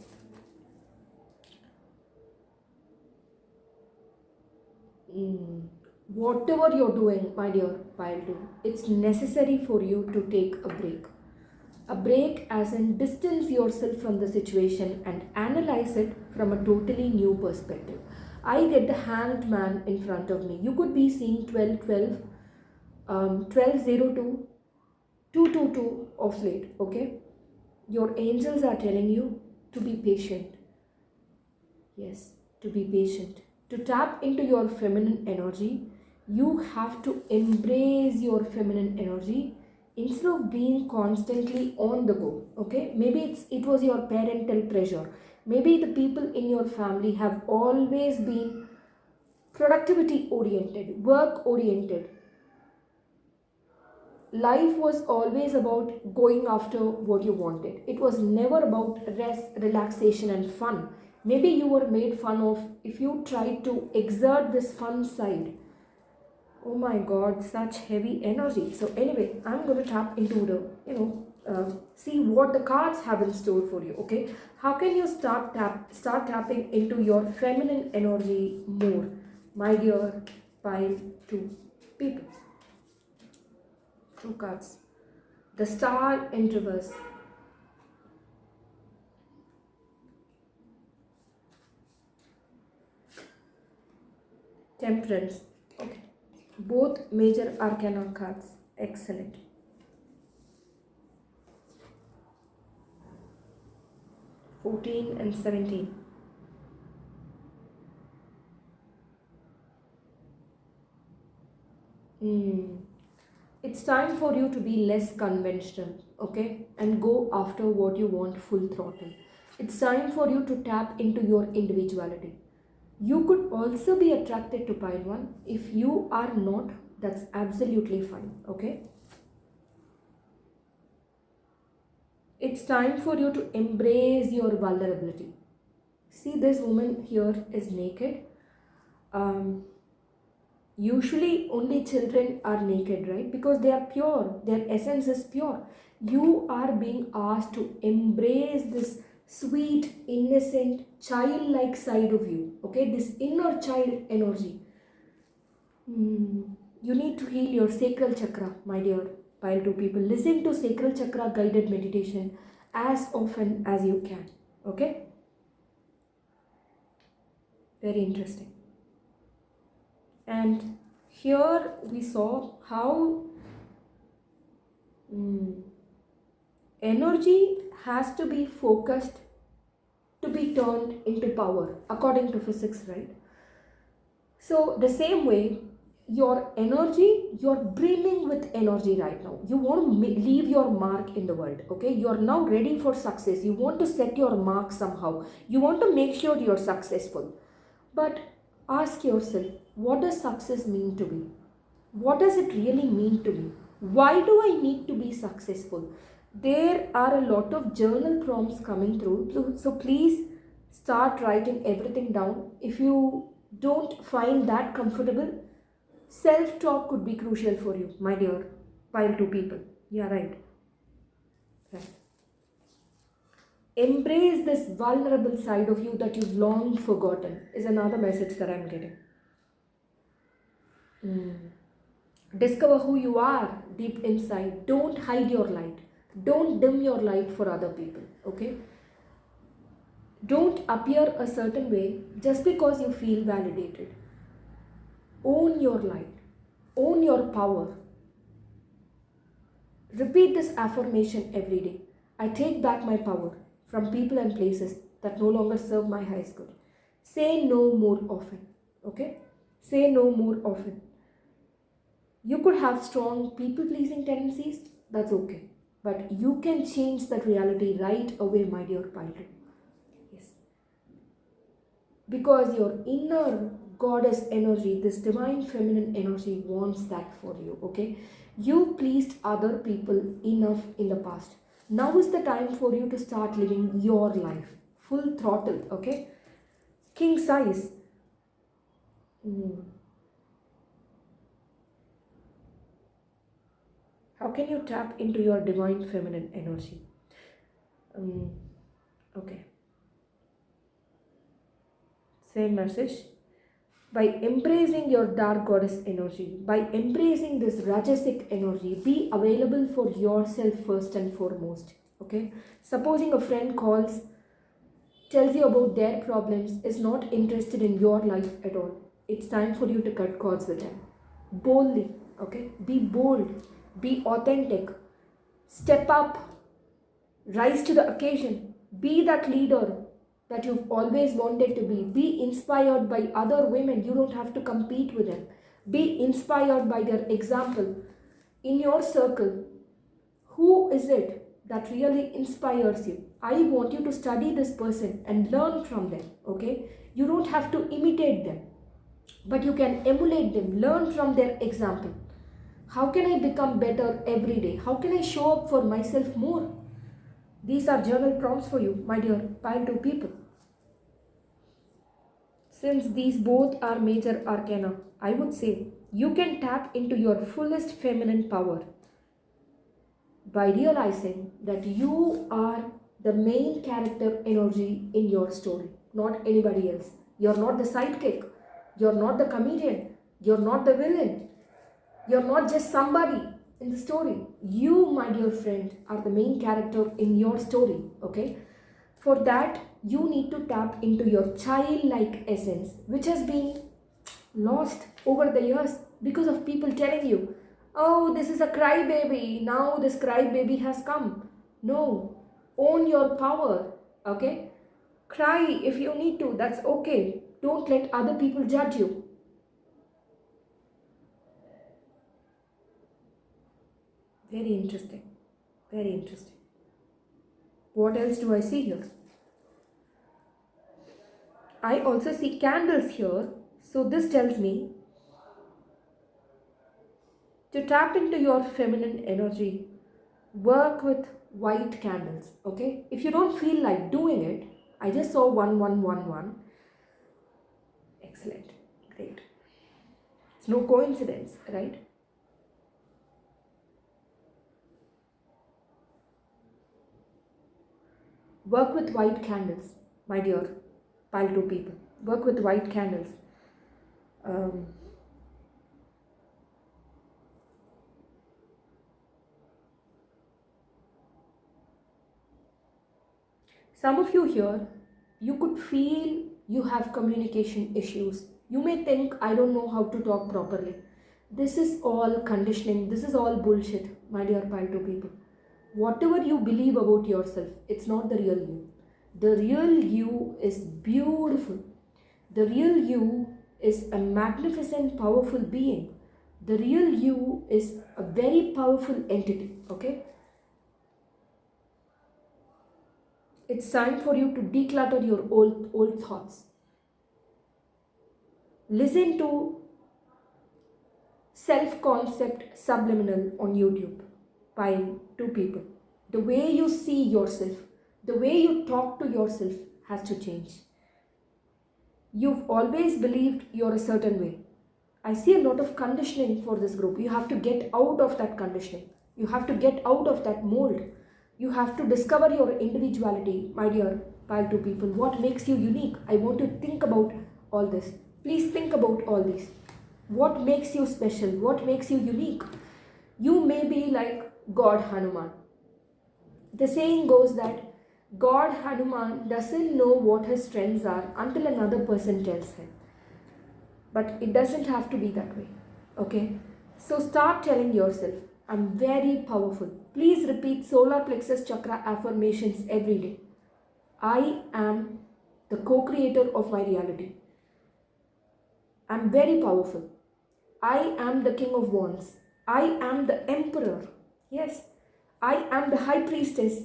Whatever you're doing, my dear pile 2, it's necessary for you to take a break. A break, as in distance yourself from the situation and analyze it from a totally new perspective. I get the hanged man in front of me. You could be seeing 1212, 1202, 222 of late, okay? Your angels are telling you to be patient. Yes, to be patient. To tap into your feminine energy, you have to embrace your feminine energy instead of being constantly on the go. Okay, maybe it was your parental pressure. Maybe the people in your family have always been productivity oriented, work oriented. Life was always about going after what you wanted. It was never about rest, relaxation, and fun. Maybe you were made fun of if you tried to exert this fun side. Oh my god, such heavy energy. So anyway, I'm going to tap into the, see what the cards have in store for you, okay? How can you start tapping into your feminine energy more, my dear pile 2 people? Two cards. The Star in reverse. Temperance. Okay. Both major arcana cards. Excellent. 14 and 17. It's time for you to be less conventional, okay? And go after what you want full throttle. It's time for you to tap into your individuality. You could also be attracted to pile 1. If you are not, that's absolutely fine, okay? It's time for you to embrace your vulnerability. See, this woman here is naked. Usually only children are naked, right? Because they are pure, their essence is pure. You are being asked to embrace this sweet, innocent, childlike side of you, okay? This inner child energy. You need to heal your sacral chakra, my dear pile 2 people. Listen to sacral chakra guided meditation as often as you can, okay? Very interesting. And here we saw how energy has to be focused to be turned into power according to physics, right? So the same way, your energy, you're brimming with energy right now. You want to leave your mark in the world, okay? You're now ready for success. You want to set your mark somehow. You want to make sure you're successful. But ask yourself, what does success mean to me? What does it really mean to me? Why do I need to be successful? There are a lot of journal prompts coming through. So please start writing everything down. If you don't find that comfortable, self-talk could be crucial for you, my dear pile 2 people. Yeah, right. Embrace this vulnerable side of you that you've long forgotten is another message that I'm getting. Discover who you are deep inside. Don't hide your light. Don't dim your light for other people, okay? Don't appear a certain way just because you feel validated. Own your light. Own your power. Repeat this affirmation every day. I take back my power from people and places that no longer serve my highest good. Say no more often, okay? Say no more often. You could have strong people-pleasing tendencies, that's okay. But you can change that reality right away, my dear pilot. Yes. Because your inner goddess energy, this divine feminine energy wants that for you, okay? You pleased other people enough in the past. Now is the time for you to start living your life. Full throttle, okay? King size. How can you tap into your divine feminine energy? Okay. Same message. By embracing your dark goddess energy, by embracing this Rajasic energy, be available for yourself first and foremost. Okay? Supposing a friend calls, tells you about their problems, is not interested in your life at all. It's time for you to cut cords with them. Boldly, okay? Be bold, be authentic, step up, rise to the occasion, be that leader that you've always wanted to be inspired by other women. You don't have to compete with them. Be inspired by their example. In your circle, who is it that really inspires you? I want you to study this person and learn from them, okay? You don't have to imitate them, but you can emulate them, learn from their example. How can I become better every day? How can I show up for myself more? These are journal prompts for you, my dear pile 2 people. Since these both are major arcana, I would say you can tap into your fullest feminine power by realizing that you are the main character energy in your story, not anybody else. You're not the sidekick, you're not the comedian, you're not the villain, you're not just somebody in the story. You, my dear friend, are the main character in your story, okay? For that, you need to tap into your childlike essence, which has been lost over the years because of people telling you, oh, this is a crybaby, now this crybaby has come. No, own your power, okay? Cry if you need to, that's okay. Don't let other people judge you. Very interesting. Very interesting. What else do I see here? I also see candles here. So this tells me to tap into your feminine energy, work with white candles, okay? If you don't feel like doing it, I just saw 1111. Excellent. Great. It's no coincidence, right? Work with white candles, my dear pile 2 people. Work with white candles. Some of you here, you could feel you have communication issues. You may think, I don't know how to talk properly. This is all conditioning. This is all bullshit, my dear pile 2 people. Whatever you believe about yourself, it's not the real you. The real you is beautiful. The real you is a magnificent, powerful being. The real you is a very powerful entity, okay? It's time for you to declutter your old thoughts. Listen to Self-Concept Subliminal on YouTube by 2 people. The way you see yourself, the way you talk to yourself has to change. You've always believed you're a certain way. I see a lot of conditioning for this group. You have to get out of that conditioning. You have to get out of that mold. You have to discover your individuality, my dear pile 2 people. What makes you unique? I want to think about all this. Please think about all this. What makes you special? What makes you unique? You may be like God Hanuman. The saying goes that God Hanuman doesn't know what his strengths are until another person tells him. But it doesn't have to be that way, okay? So start telling yourself, I'm very powerful. Please repeat solar plexus chakra affirmations every day. I am the co-creator of my reality. I'm very powerful. I am the king of wands. I am the emperor. Yes, I am the high priestess.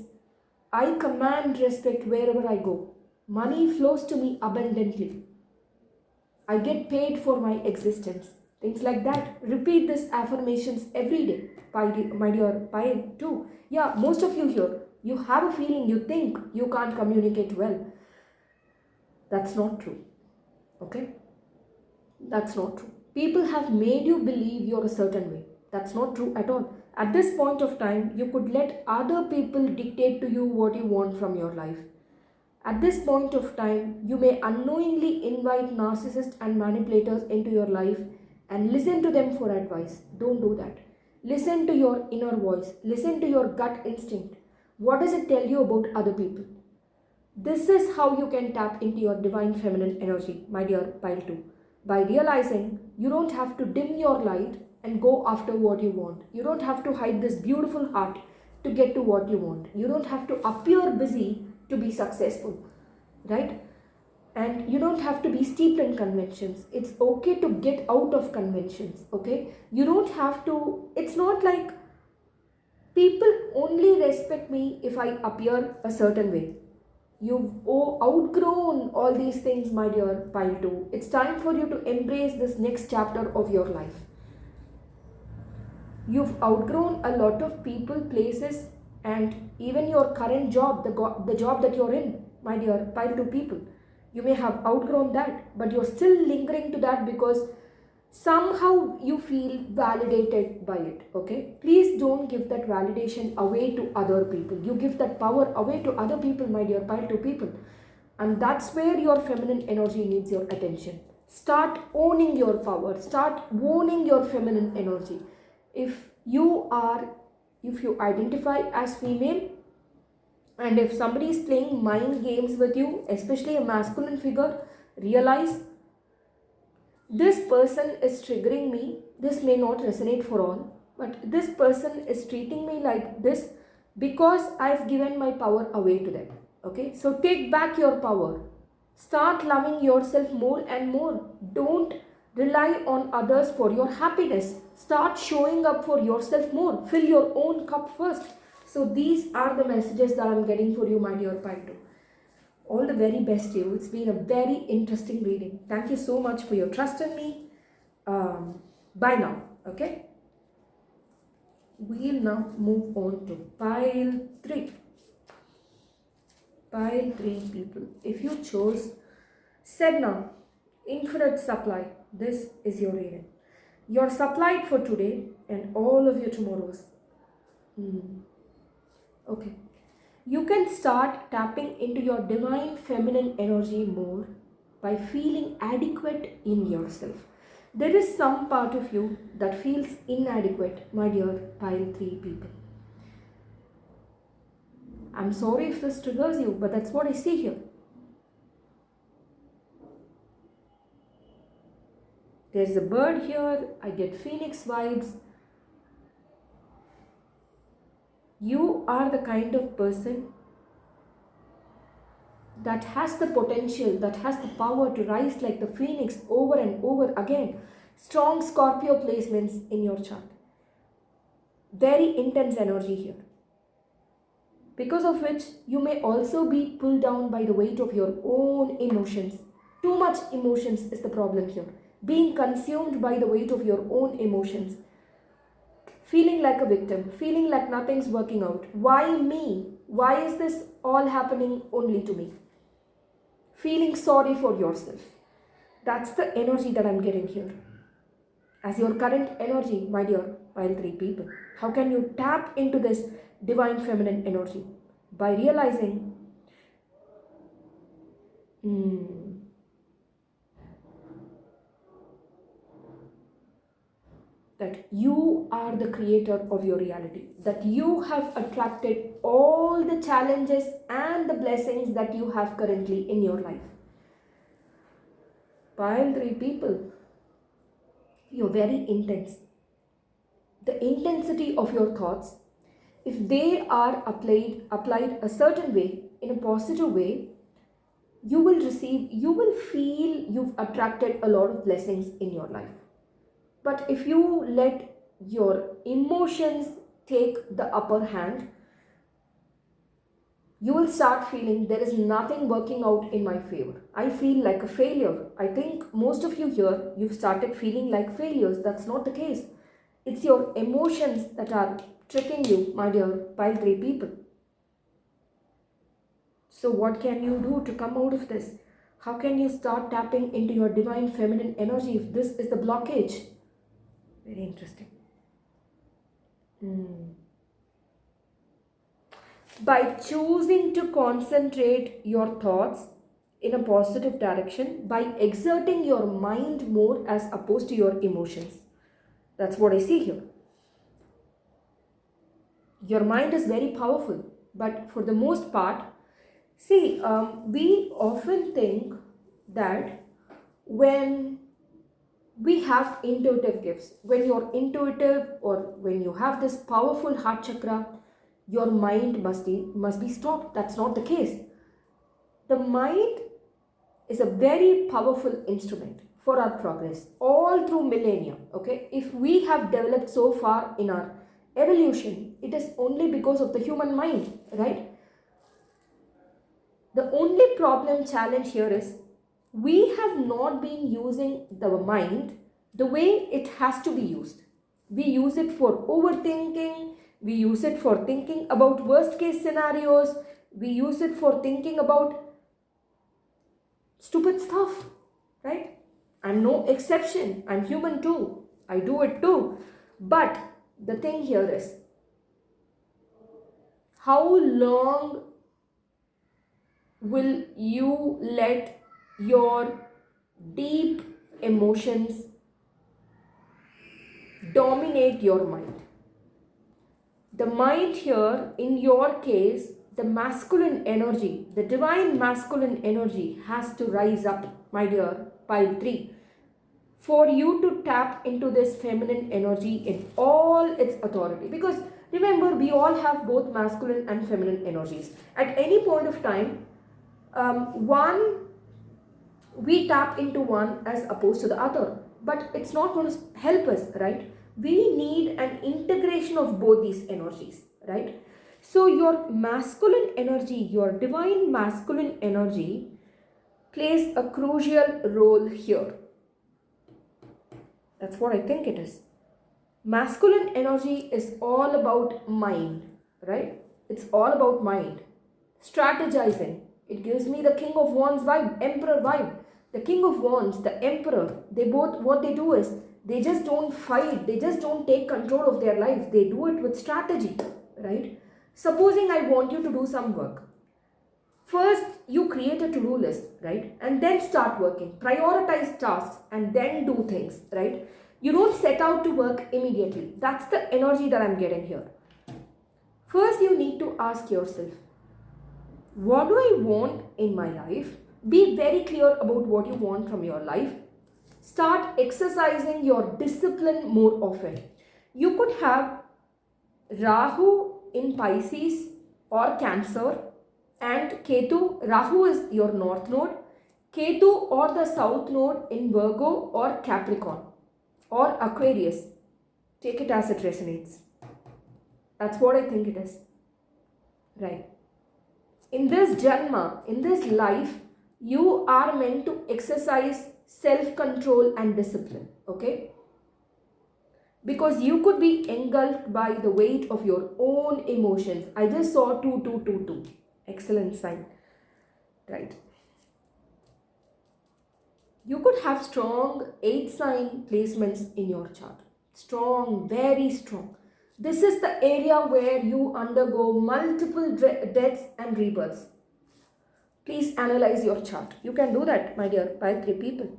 I command respect wherever I go. Money flows to me abundantly. I get paid for my existence. Things like that. Repeat these affirmations every day, my dear pile 2. Yeah, most of you here, you have a feeling, you think you can't communicate well. That's not true. Okay? That's not true. People have made you believe you're a certain way. That's not true at all. At this point of time, you could let other people dictate to you what you want from your life. At this point of time, you may unknowingly invite narcissists and manipulators into your life and listen to them for advice. Don't do that. Listen to your inner voice. Listen to your gut instinct. What does it tell you about other people? This is how you can tap into your divine feminine energy, my dear pile 2. By realizing you don't have to dim your light and go after what you want. You don't have to hide this beautiful heart to get to what you want. You don't have to appear busy to be successful, right? And you don't have to be steeped in conventions. It's okay to get out of conventions, okay? You don't have to, it's not like people only respect me if I appear a certain way. You've outgrown all these things, my dear pile 2. It's time for you to embrace this next chapter of your life. You've outgrown a lot of people, places, and even your current job, the job that you're in, my dear pile 2 people. You may have outgrown that, but you're still lingering to that because somehow you feel validated by it. Okay, please don't give that validation away to other people. You give that power away to other people, my dear pile 2 people, and that's where your feminine energy needs your attention. Start owning your power, start owning your feminine energy. If you identify as female, and if somebody is playing mind games with you, especially a masculine figure, realize this person is triggering me. This may not resonate for all, but this person is treating me like this because I've given my power away to them. Okay, so take back your power. Start loving yourself more and more. Don't rely on others for your happiness. Start showing up for yourself more. Fill your own cup first. So these are the messages that I'm getting for you, my dear Paitu. All the very best to you. It's been a very interesting reading. Thank you so much for your trust in me. Bye now. Okay. We'll now move on to pile 3. Pile 3 people. If you chose Sedna, infinite supply, this is your reading. You're supplied for today and all of your tomorrows. Okay. You can start tapping into your divine feminine energy more by feeling adequate in yourself. There is some part of you that feels inadequate, my dear pile 3 people. I'm sorry if this triggers you, but that's what I see here. There's a bird here. I get phoenix vibes. You are the kind of person that has the potential, that has the power to rise like the phoenix over and over again. Strong Scorpio placements in your chart. Very intense energy here. Because of which you may also be pulled down by the weight of your own emotions. Too much emotions is the problem here. Being consumed by the weight of your own emotions. Feeling like a victim, feeling like nothing's working out. Why me? Why is this all happening only to me? Feeling sorry for yourself. That's the energy that I'm getting here. As your current energy, my dear pile 3 people. How can you tap into this divine feminine energy? By realizing that you are the creator of your reality, that you have attracted all the challenges and the blessings that you have currently in your life. Pile 3 people, you're very intense. The intensity of your thoughts, if they are applied a certain way, in a positive way, you will feel you've attracted a lot of blessings in your life. But if you let your emotions take the upper hand, you will start feeling there is nothing working out in my favor. I feel like a failure. I think most of you here, you've started feeling like failures. That's not the case. It's your emotions that are tricking you, my dear pile 3 people. So what can you do to come out of this? How can you start tapping into your divine feminine energy if this is the blockage? Very interesting. By choosing to concentrate your thoughts in a positive direction, by exerting your mind more as opposed to your emotions. That's what I see here. Your mind is very powerful, but for the most part, see, we often think that when we have intuitive gifts, when you're intuitive or when you have this powerful heart chakra, your mind must be stopped. That's not the case. The mind is a very powerful instrument for our progress all through millennia. Okay, if we have developed so far in our evolution, it is only because of the human mind, right? The only challenge here is we have not been using the mind the way it has to be used. We use it for overthinking, we use it for thinking about worst case scenarios, we use it for thinking about stupid stuff, right? I'm no exception. I'm human too. I do it too. But the thing here is, how long will you let your deep emotions dominate your mind? The mind here, in your case, the masculine energy, the divine masculine energy has to rise up, my dear, pile 3, for you to tap into this feminine energy in all its authority. Because remember, we all have both masculine and feminine energies. At any point of time, we tap into one as opposed to the other, but it's not going to help us, right? We need an integration of both these energies, right? So your masculine energy, your divine masculine energy plays a crucial role here. That's what I think it is. Masculine energy is all about mind, right? It's all about mind. Strategizing. It gives me the King of Wands vibe, Emperor vibe. The King of Wands, the Emperor, they both, what they do is, they just don't fight, they just don't take control of their lives. They do it with strategy, right? Supposing I want you to do some work. First, you create a to-do list, right? And then start working. Prioritize tasks and then do things, right? You don't set out to work immediately. That's the energy that I'm getting here. First, you need to ask yourself, what do I want in my life? Be very clear about what you want from your life. Start exercising your discipline more often. You could have Rahu in Pisces or Cancer, and Ketu. Rahu is your north node, Ketu or the south node in Virgo or Capricorn or Aquarius. Take it as it resonates. That's what I think it is, right? In this Janma, in this life, you are meant to exercise self-control and discipline, okay? Because you could be engulfed by the weight of your own emotions. I just saw 2222. Excellent sign, right? You could have strong 8 sign placements in your chart. Strong, very strong. This is the area where you undergo multiple deaths and rebirths. Please analyze your chart. You can do that, my dear pile 3 people,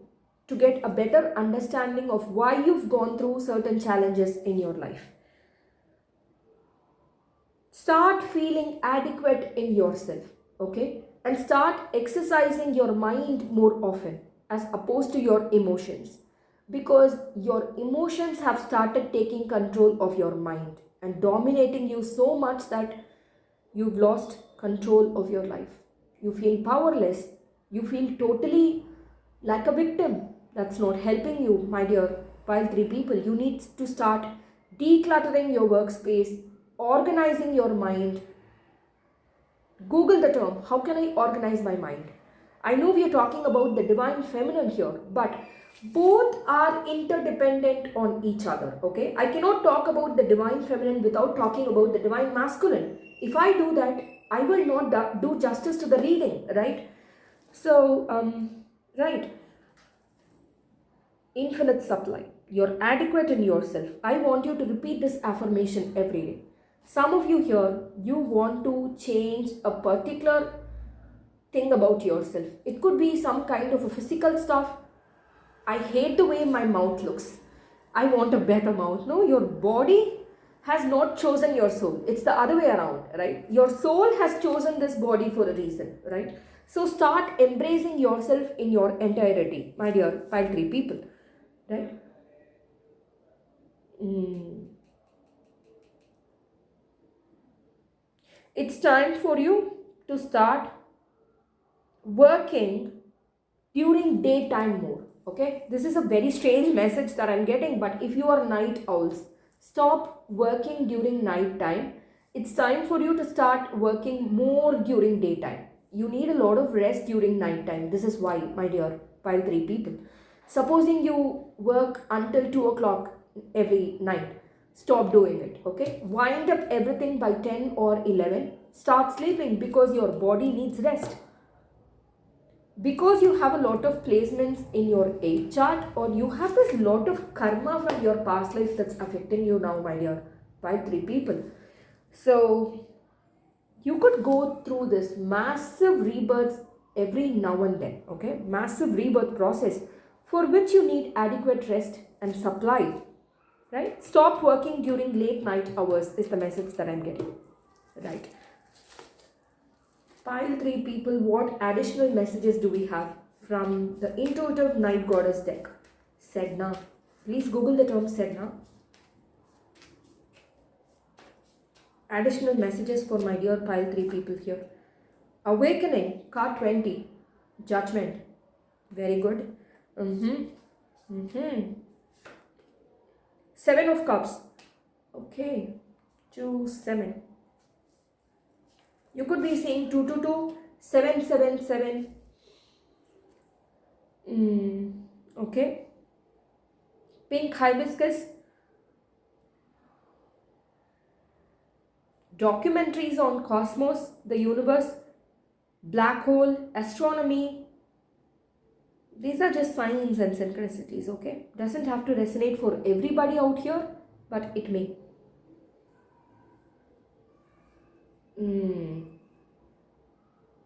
to get a better understanding of why you've gone through certain challenges in your life. Start feeling adequate in yourself, okay? And start exercising your mind more often as opposed to your emotions, because your emotions have started taking control of your mind and dominating you so much that you've lost control of your life. You feel powerless. You feel totally like a victim. That's not helping you, my dear pile 3 people. You need to start decluttering your workspace, organizing your mind. Google the term, how can I organize my mind? I know we are talking about the divine feminine here, but both are interdependent on each other, okay? I cannot talk about the divine feminine without talking about the divine masculine. If I do that, I will not do justice to the reading, right? So, right. Infinite supply. You're adequate in yourself. I want you to repeat this affirmation every day. Some of you here, you want to change a particular thing about yourself. It could be some kind of a physical stuff. I hate the way my mouth looks. I want a better mouth. No, your body has not chosen your soul. It's the other way around, right? Your soul has chosen this body for a reason, right? So start embracing yourself in your entirety, my dear pile 3 people, right? It's time for you to start working during daytime more, okay? This is a very strange message that I'm getting, but if you are night owls, stop working during night time. It's time for you to start working more during daytime. You need a lot of rest during night time. This is why, my dear pile 3 people. Supposing you work until 2 o'clock every night, stop doing it, okay? Wind up everything by 10 or 11. Start sleeping because your body needs rest. because you have a lot of placements in your age chart, or you have this lot of karma from your past life that's affecting you now, my dear by 3 people. So you could go through this massive rebirths every now and then, okay? Massive rebirth process for which you need adequate rest and supply, right? Stop working during late night hours is the message that I'm getting, right? Pile 3 people, what additional messages do we have from the Intuitive Night Goddess deck? Sedna. Please Google the term Sedna. Additional messages for my dear pile 3 people here. Awakening, card 20. Judgment. Very good. Seven of Cups. Okay. 2, 7. You could be saying 2, 2, 2, 7, 7, 7. Okay. Pink hibiscus. Documentaries on cosmos, the universe, black hole, astronomy. These are just signs and synchronicities, okay? Doesn't have to resonate for everybody out here, but it may.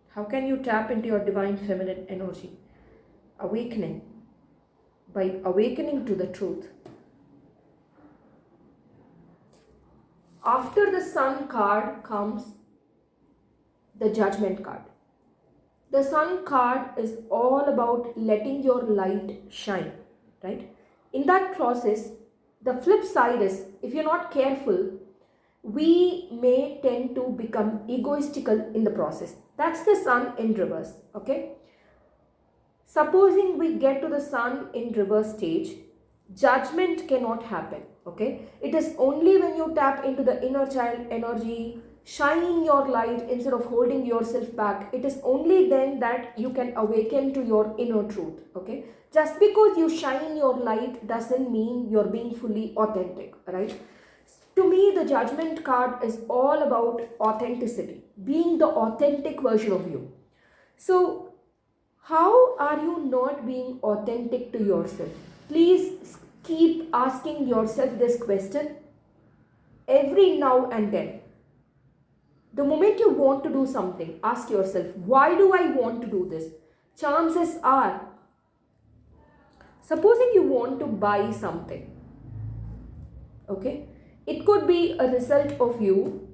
How can you tap into your divine feminine energy? Awakening. By awakening to the truth. After the Sun card comes the Judgment card. The Sun card is all about letting your light shine, right? In that process, the flip side is, if you're not careful, we may tend to become egoistical in the process. That's the Sun in reverse, okay? Supposing we get to the Sun in reverse stage, judgment cannot happen, okay? It is only when you tap into the inner child energy, shine your light instead of holding yourself back, it is only then that you can awaken to your inner truth, okay? Just because you shine your light doesn't mean you're being fully authentic, right? To me, the Judgment card is all about authenticity, being the authentic version of you. So how are you not being authentic to yourself? Please keep asking yourself this question every now and then. The moment you want to do something, ask yourself, why do I want to do this? Chances are, supposing you want to buy something, okay? It could be a result of you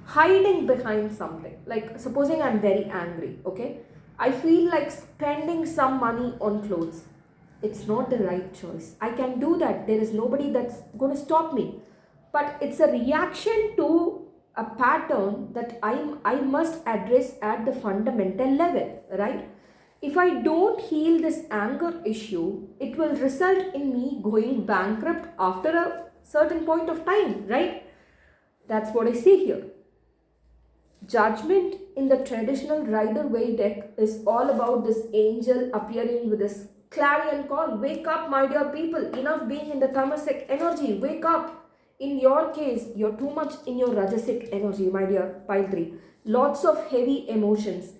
hiding behind something. Like supposing I'm very angry, okay? I feel like spending some money on clothes. It's not the right choice. I can do that. There is nobody that's going to stop me. But it's a reaction to a pattern that I must address at the fundamental level, right? If I don't heal this anger issue, it will result in me going bankrupt after a certain point of time, right? That's what I see here. Judgment in the traditional Rider-Waite deck is all about this angel appearing with this clarion call. Wake up, my dear people. Enough being in the tamasic energy. Wake up. In your case, you're too much in your rajasic energy, my dear pile 3. Lots of heavy emotions.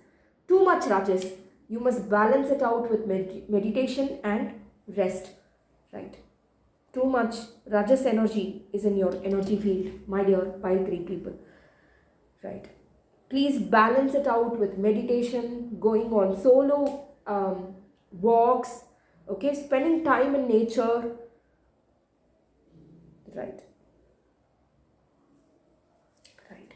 Too much rajas. You must balance it out with meditation and rest, right? Too much rajas energy is in your energy field, my dear pile 3 people, right? Please balance it out with meditation, going on solo walks, okay, spending time in nature, right? Right.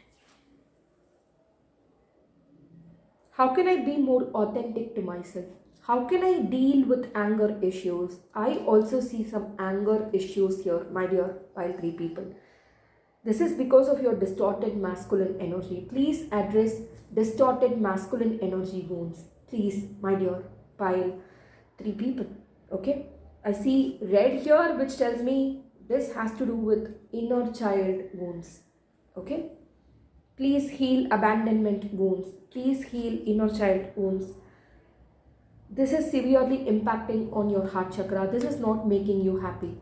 How can I be more authentic to myself? How can I deal with anger issues? I also see some anger issues here, my dear pile 3 people. This is because of your distorted masculine energy. Please address distorted masculine energy wounds. Please, my dear pile 3 people. Okay? I see red here, which tells me this has to do with inner child wounds. Okay? Please heal abandonment wounds. Please heal inner child wounds. This is severely impacting on your heart chakra. This is not making you happy.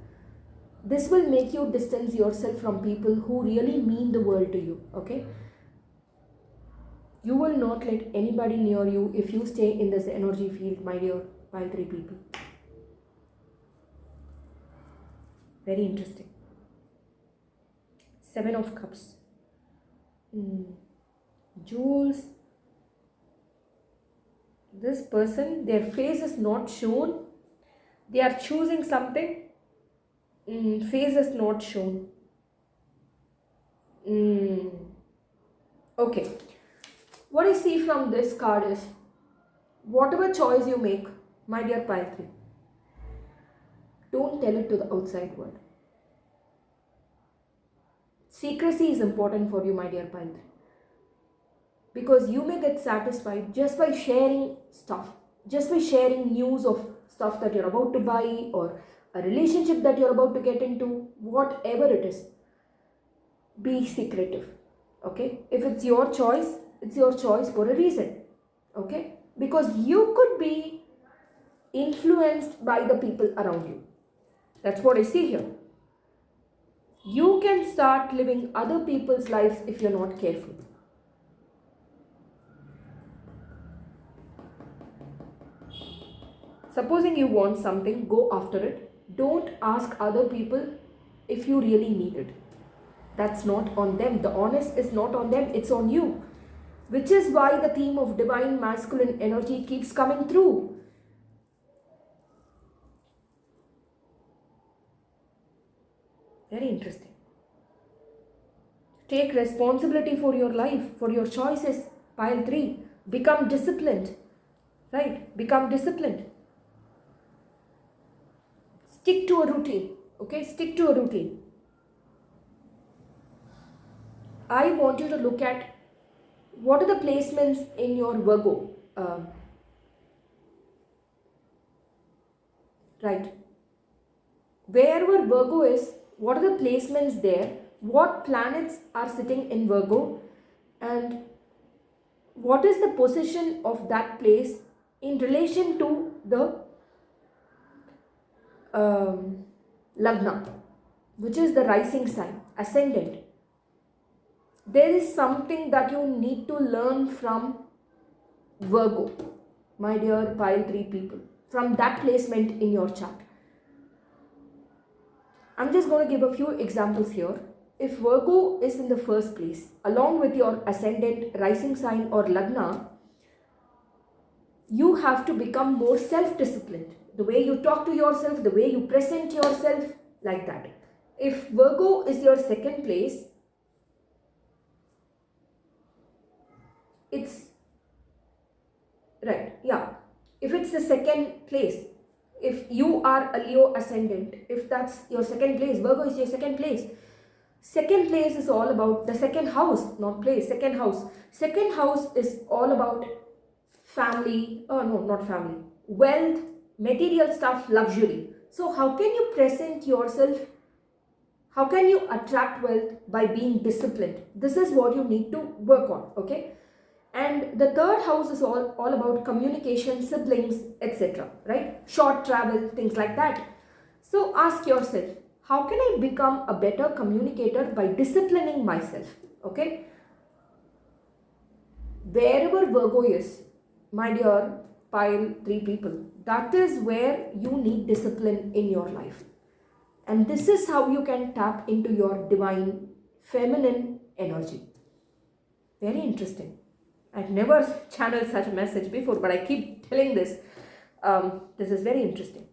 This will make you distance yourself from people who really mean the world to you, okay? You will not let anybody near you if you stay in this energy field, my dear pile 3 people. Very interesting. 7 of Cups. Jewels. This person, their face is not shown. They are choosing something. Face is not shown. Okay. What I see from this card is, whatever choice you make, my dear pile 3, don't tell it to the outside world. Secrecy is important for you, my dear pile 3. Because you may get satisfied just by sharing stuff, just by sharing news of stuff that you're about to buy or a relationship that you're about to get into, whatever it is. Be secretive, okay? If it's your choice for a reason, okay? Because you could be influenced by the people around you. That's what I see here. You can start living other people's lives if you're not careful. Supposing you want something, go after it. Don't ask other people if you really need it. That's not on them. The honest is not on them, it's on you. Which is why the theme of divine masculine energy keeps coming through. Very interesting. Take responsibility for your life, for your choices. Pile 3. Become disciplined. Right? Become disciplined. Stick to a routine. Okay? Stick to a routine. I want you to look at what are the placements in your Virgo. Right. Wherever Virgo is, what are the placements there? What planets are sitting in Virgo? And what is the position of that place in relation to the Lagna, which is the rising sign, ascendant. There is something that you need to learn from Virgo, my dear pile 3 people, from that placement in your chart. I'm just going to give a few examples here. If Virgo is in the first place, along with your ascendant, rising sign or Lagna, you have to become more self-disciplined. The way you talk to yourself, the way you present yourself, like that. If Virgo is your second place, it's right, yeah. If it's the second place, if you are a Leo ascendant, if that's your second place, Virgo is your second place. Second place is all about the second house, not place, second house. Second house is all about family, not family, wealth, material stuff, luxury. So how can you present yourself? How can you attract wealth? By being disciplined. This is what you need to work on, okay? And the third house is all about communication, siblings, etc. Right? Short travel, things like that. So ask yourself, how can I become a better communicator by disciplining myself? Okay? Wherever Virgo is, my dear pile 3 people, that is where you need discipline in your life. And this is how you can tap into your divine feminine energy. Very interesting. I've never channeled such a message before, but I keep telling this. This is very interesting.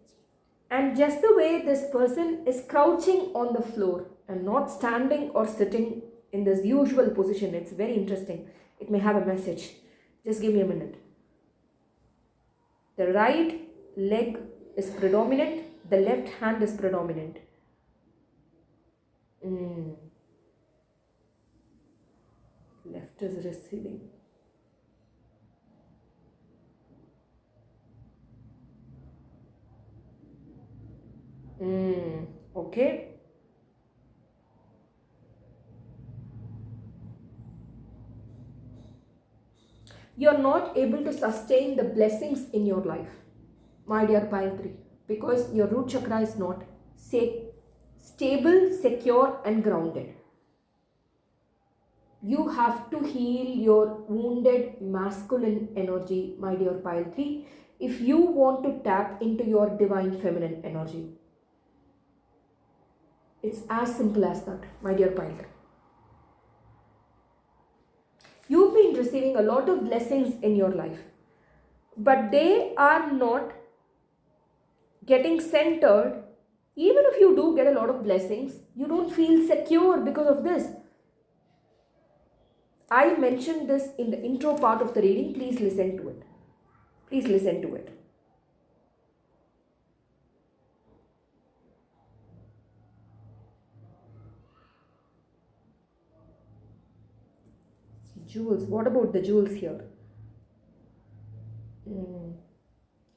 And just the way this person is crouching on the floor and not standing or sitting in this usual position, it's very interesting. It may have a message. Just give me a minute. The right leg is predominant, the left hand is predominant. Left is receiving. Okay. You're not able to sustain the blessings in your life, my dear pile 3, because your root chakra is not stable, secure and grounded. You have to heal your wounded masculine energy, my dear pile 3, if you want to tap into your divine feminine energy. It's as simple as that, my dear pile 3. You've been receiving a lot of blessings in your life, but they are not getting centered. Even if you do get a lot of blessings, you don't feel secure because of this. I mentioned this in the intro part of the reading. Please listen to it. Please listen to it. Jewels. What about the jewels here?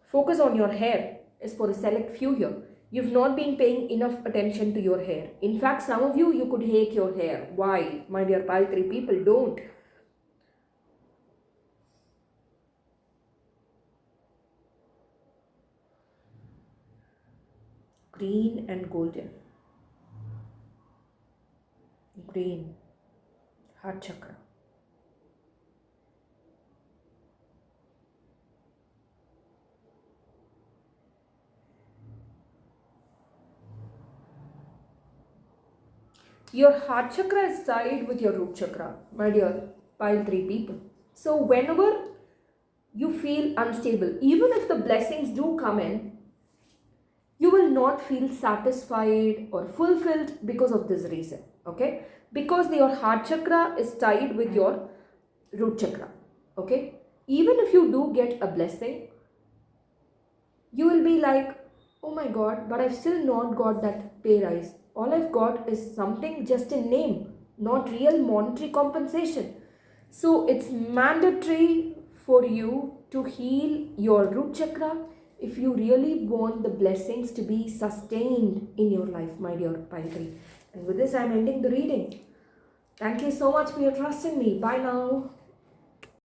Focus on your hair is for a select few here. You've not been paying enough attention to your hair. In fact, some of you could hate your hair. Why? My dear pile 3 people, don't. Green and golden. Green. Heart chakra. Your heart chakra is tied with your root chakra, my dear pile 3 people. So whenever you feel unstable, even if the blessings do come in, you will not feel satisfied or fulfilled because of this reason. Okay, because your heart chakra is tied with your root chakra. Okay, even if you do get a blessing, you will be like, oh my god, but I've still not got that pay rise. All I've got is something just in name, not real monetary compensation. So it's mandatory for you to heal your root chakra if you really want the blessings to be sustained in your life, my dear pile 3. And with this, I'm ending the reading. Thank you so much for your trust in me. Bye now.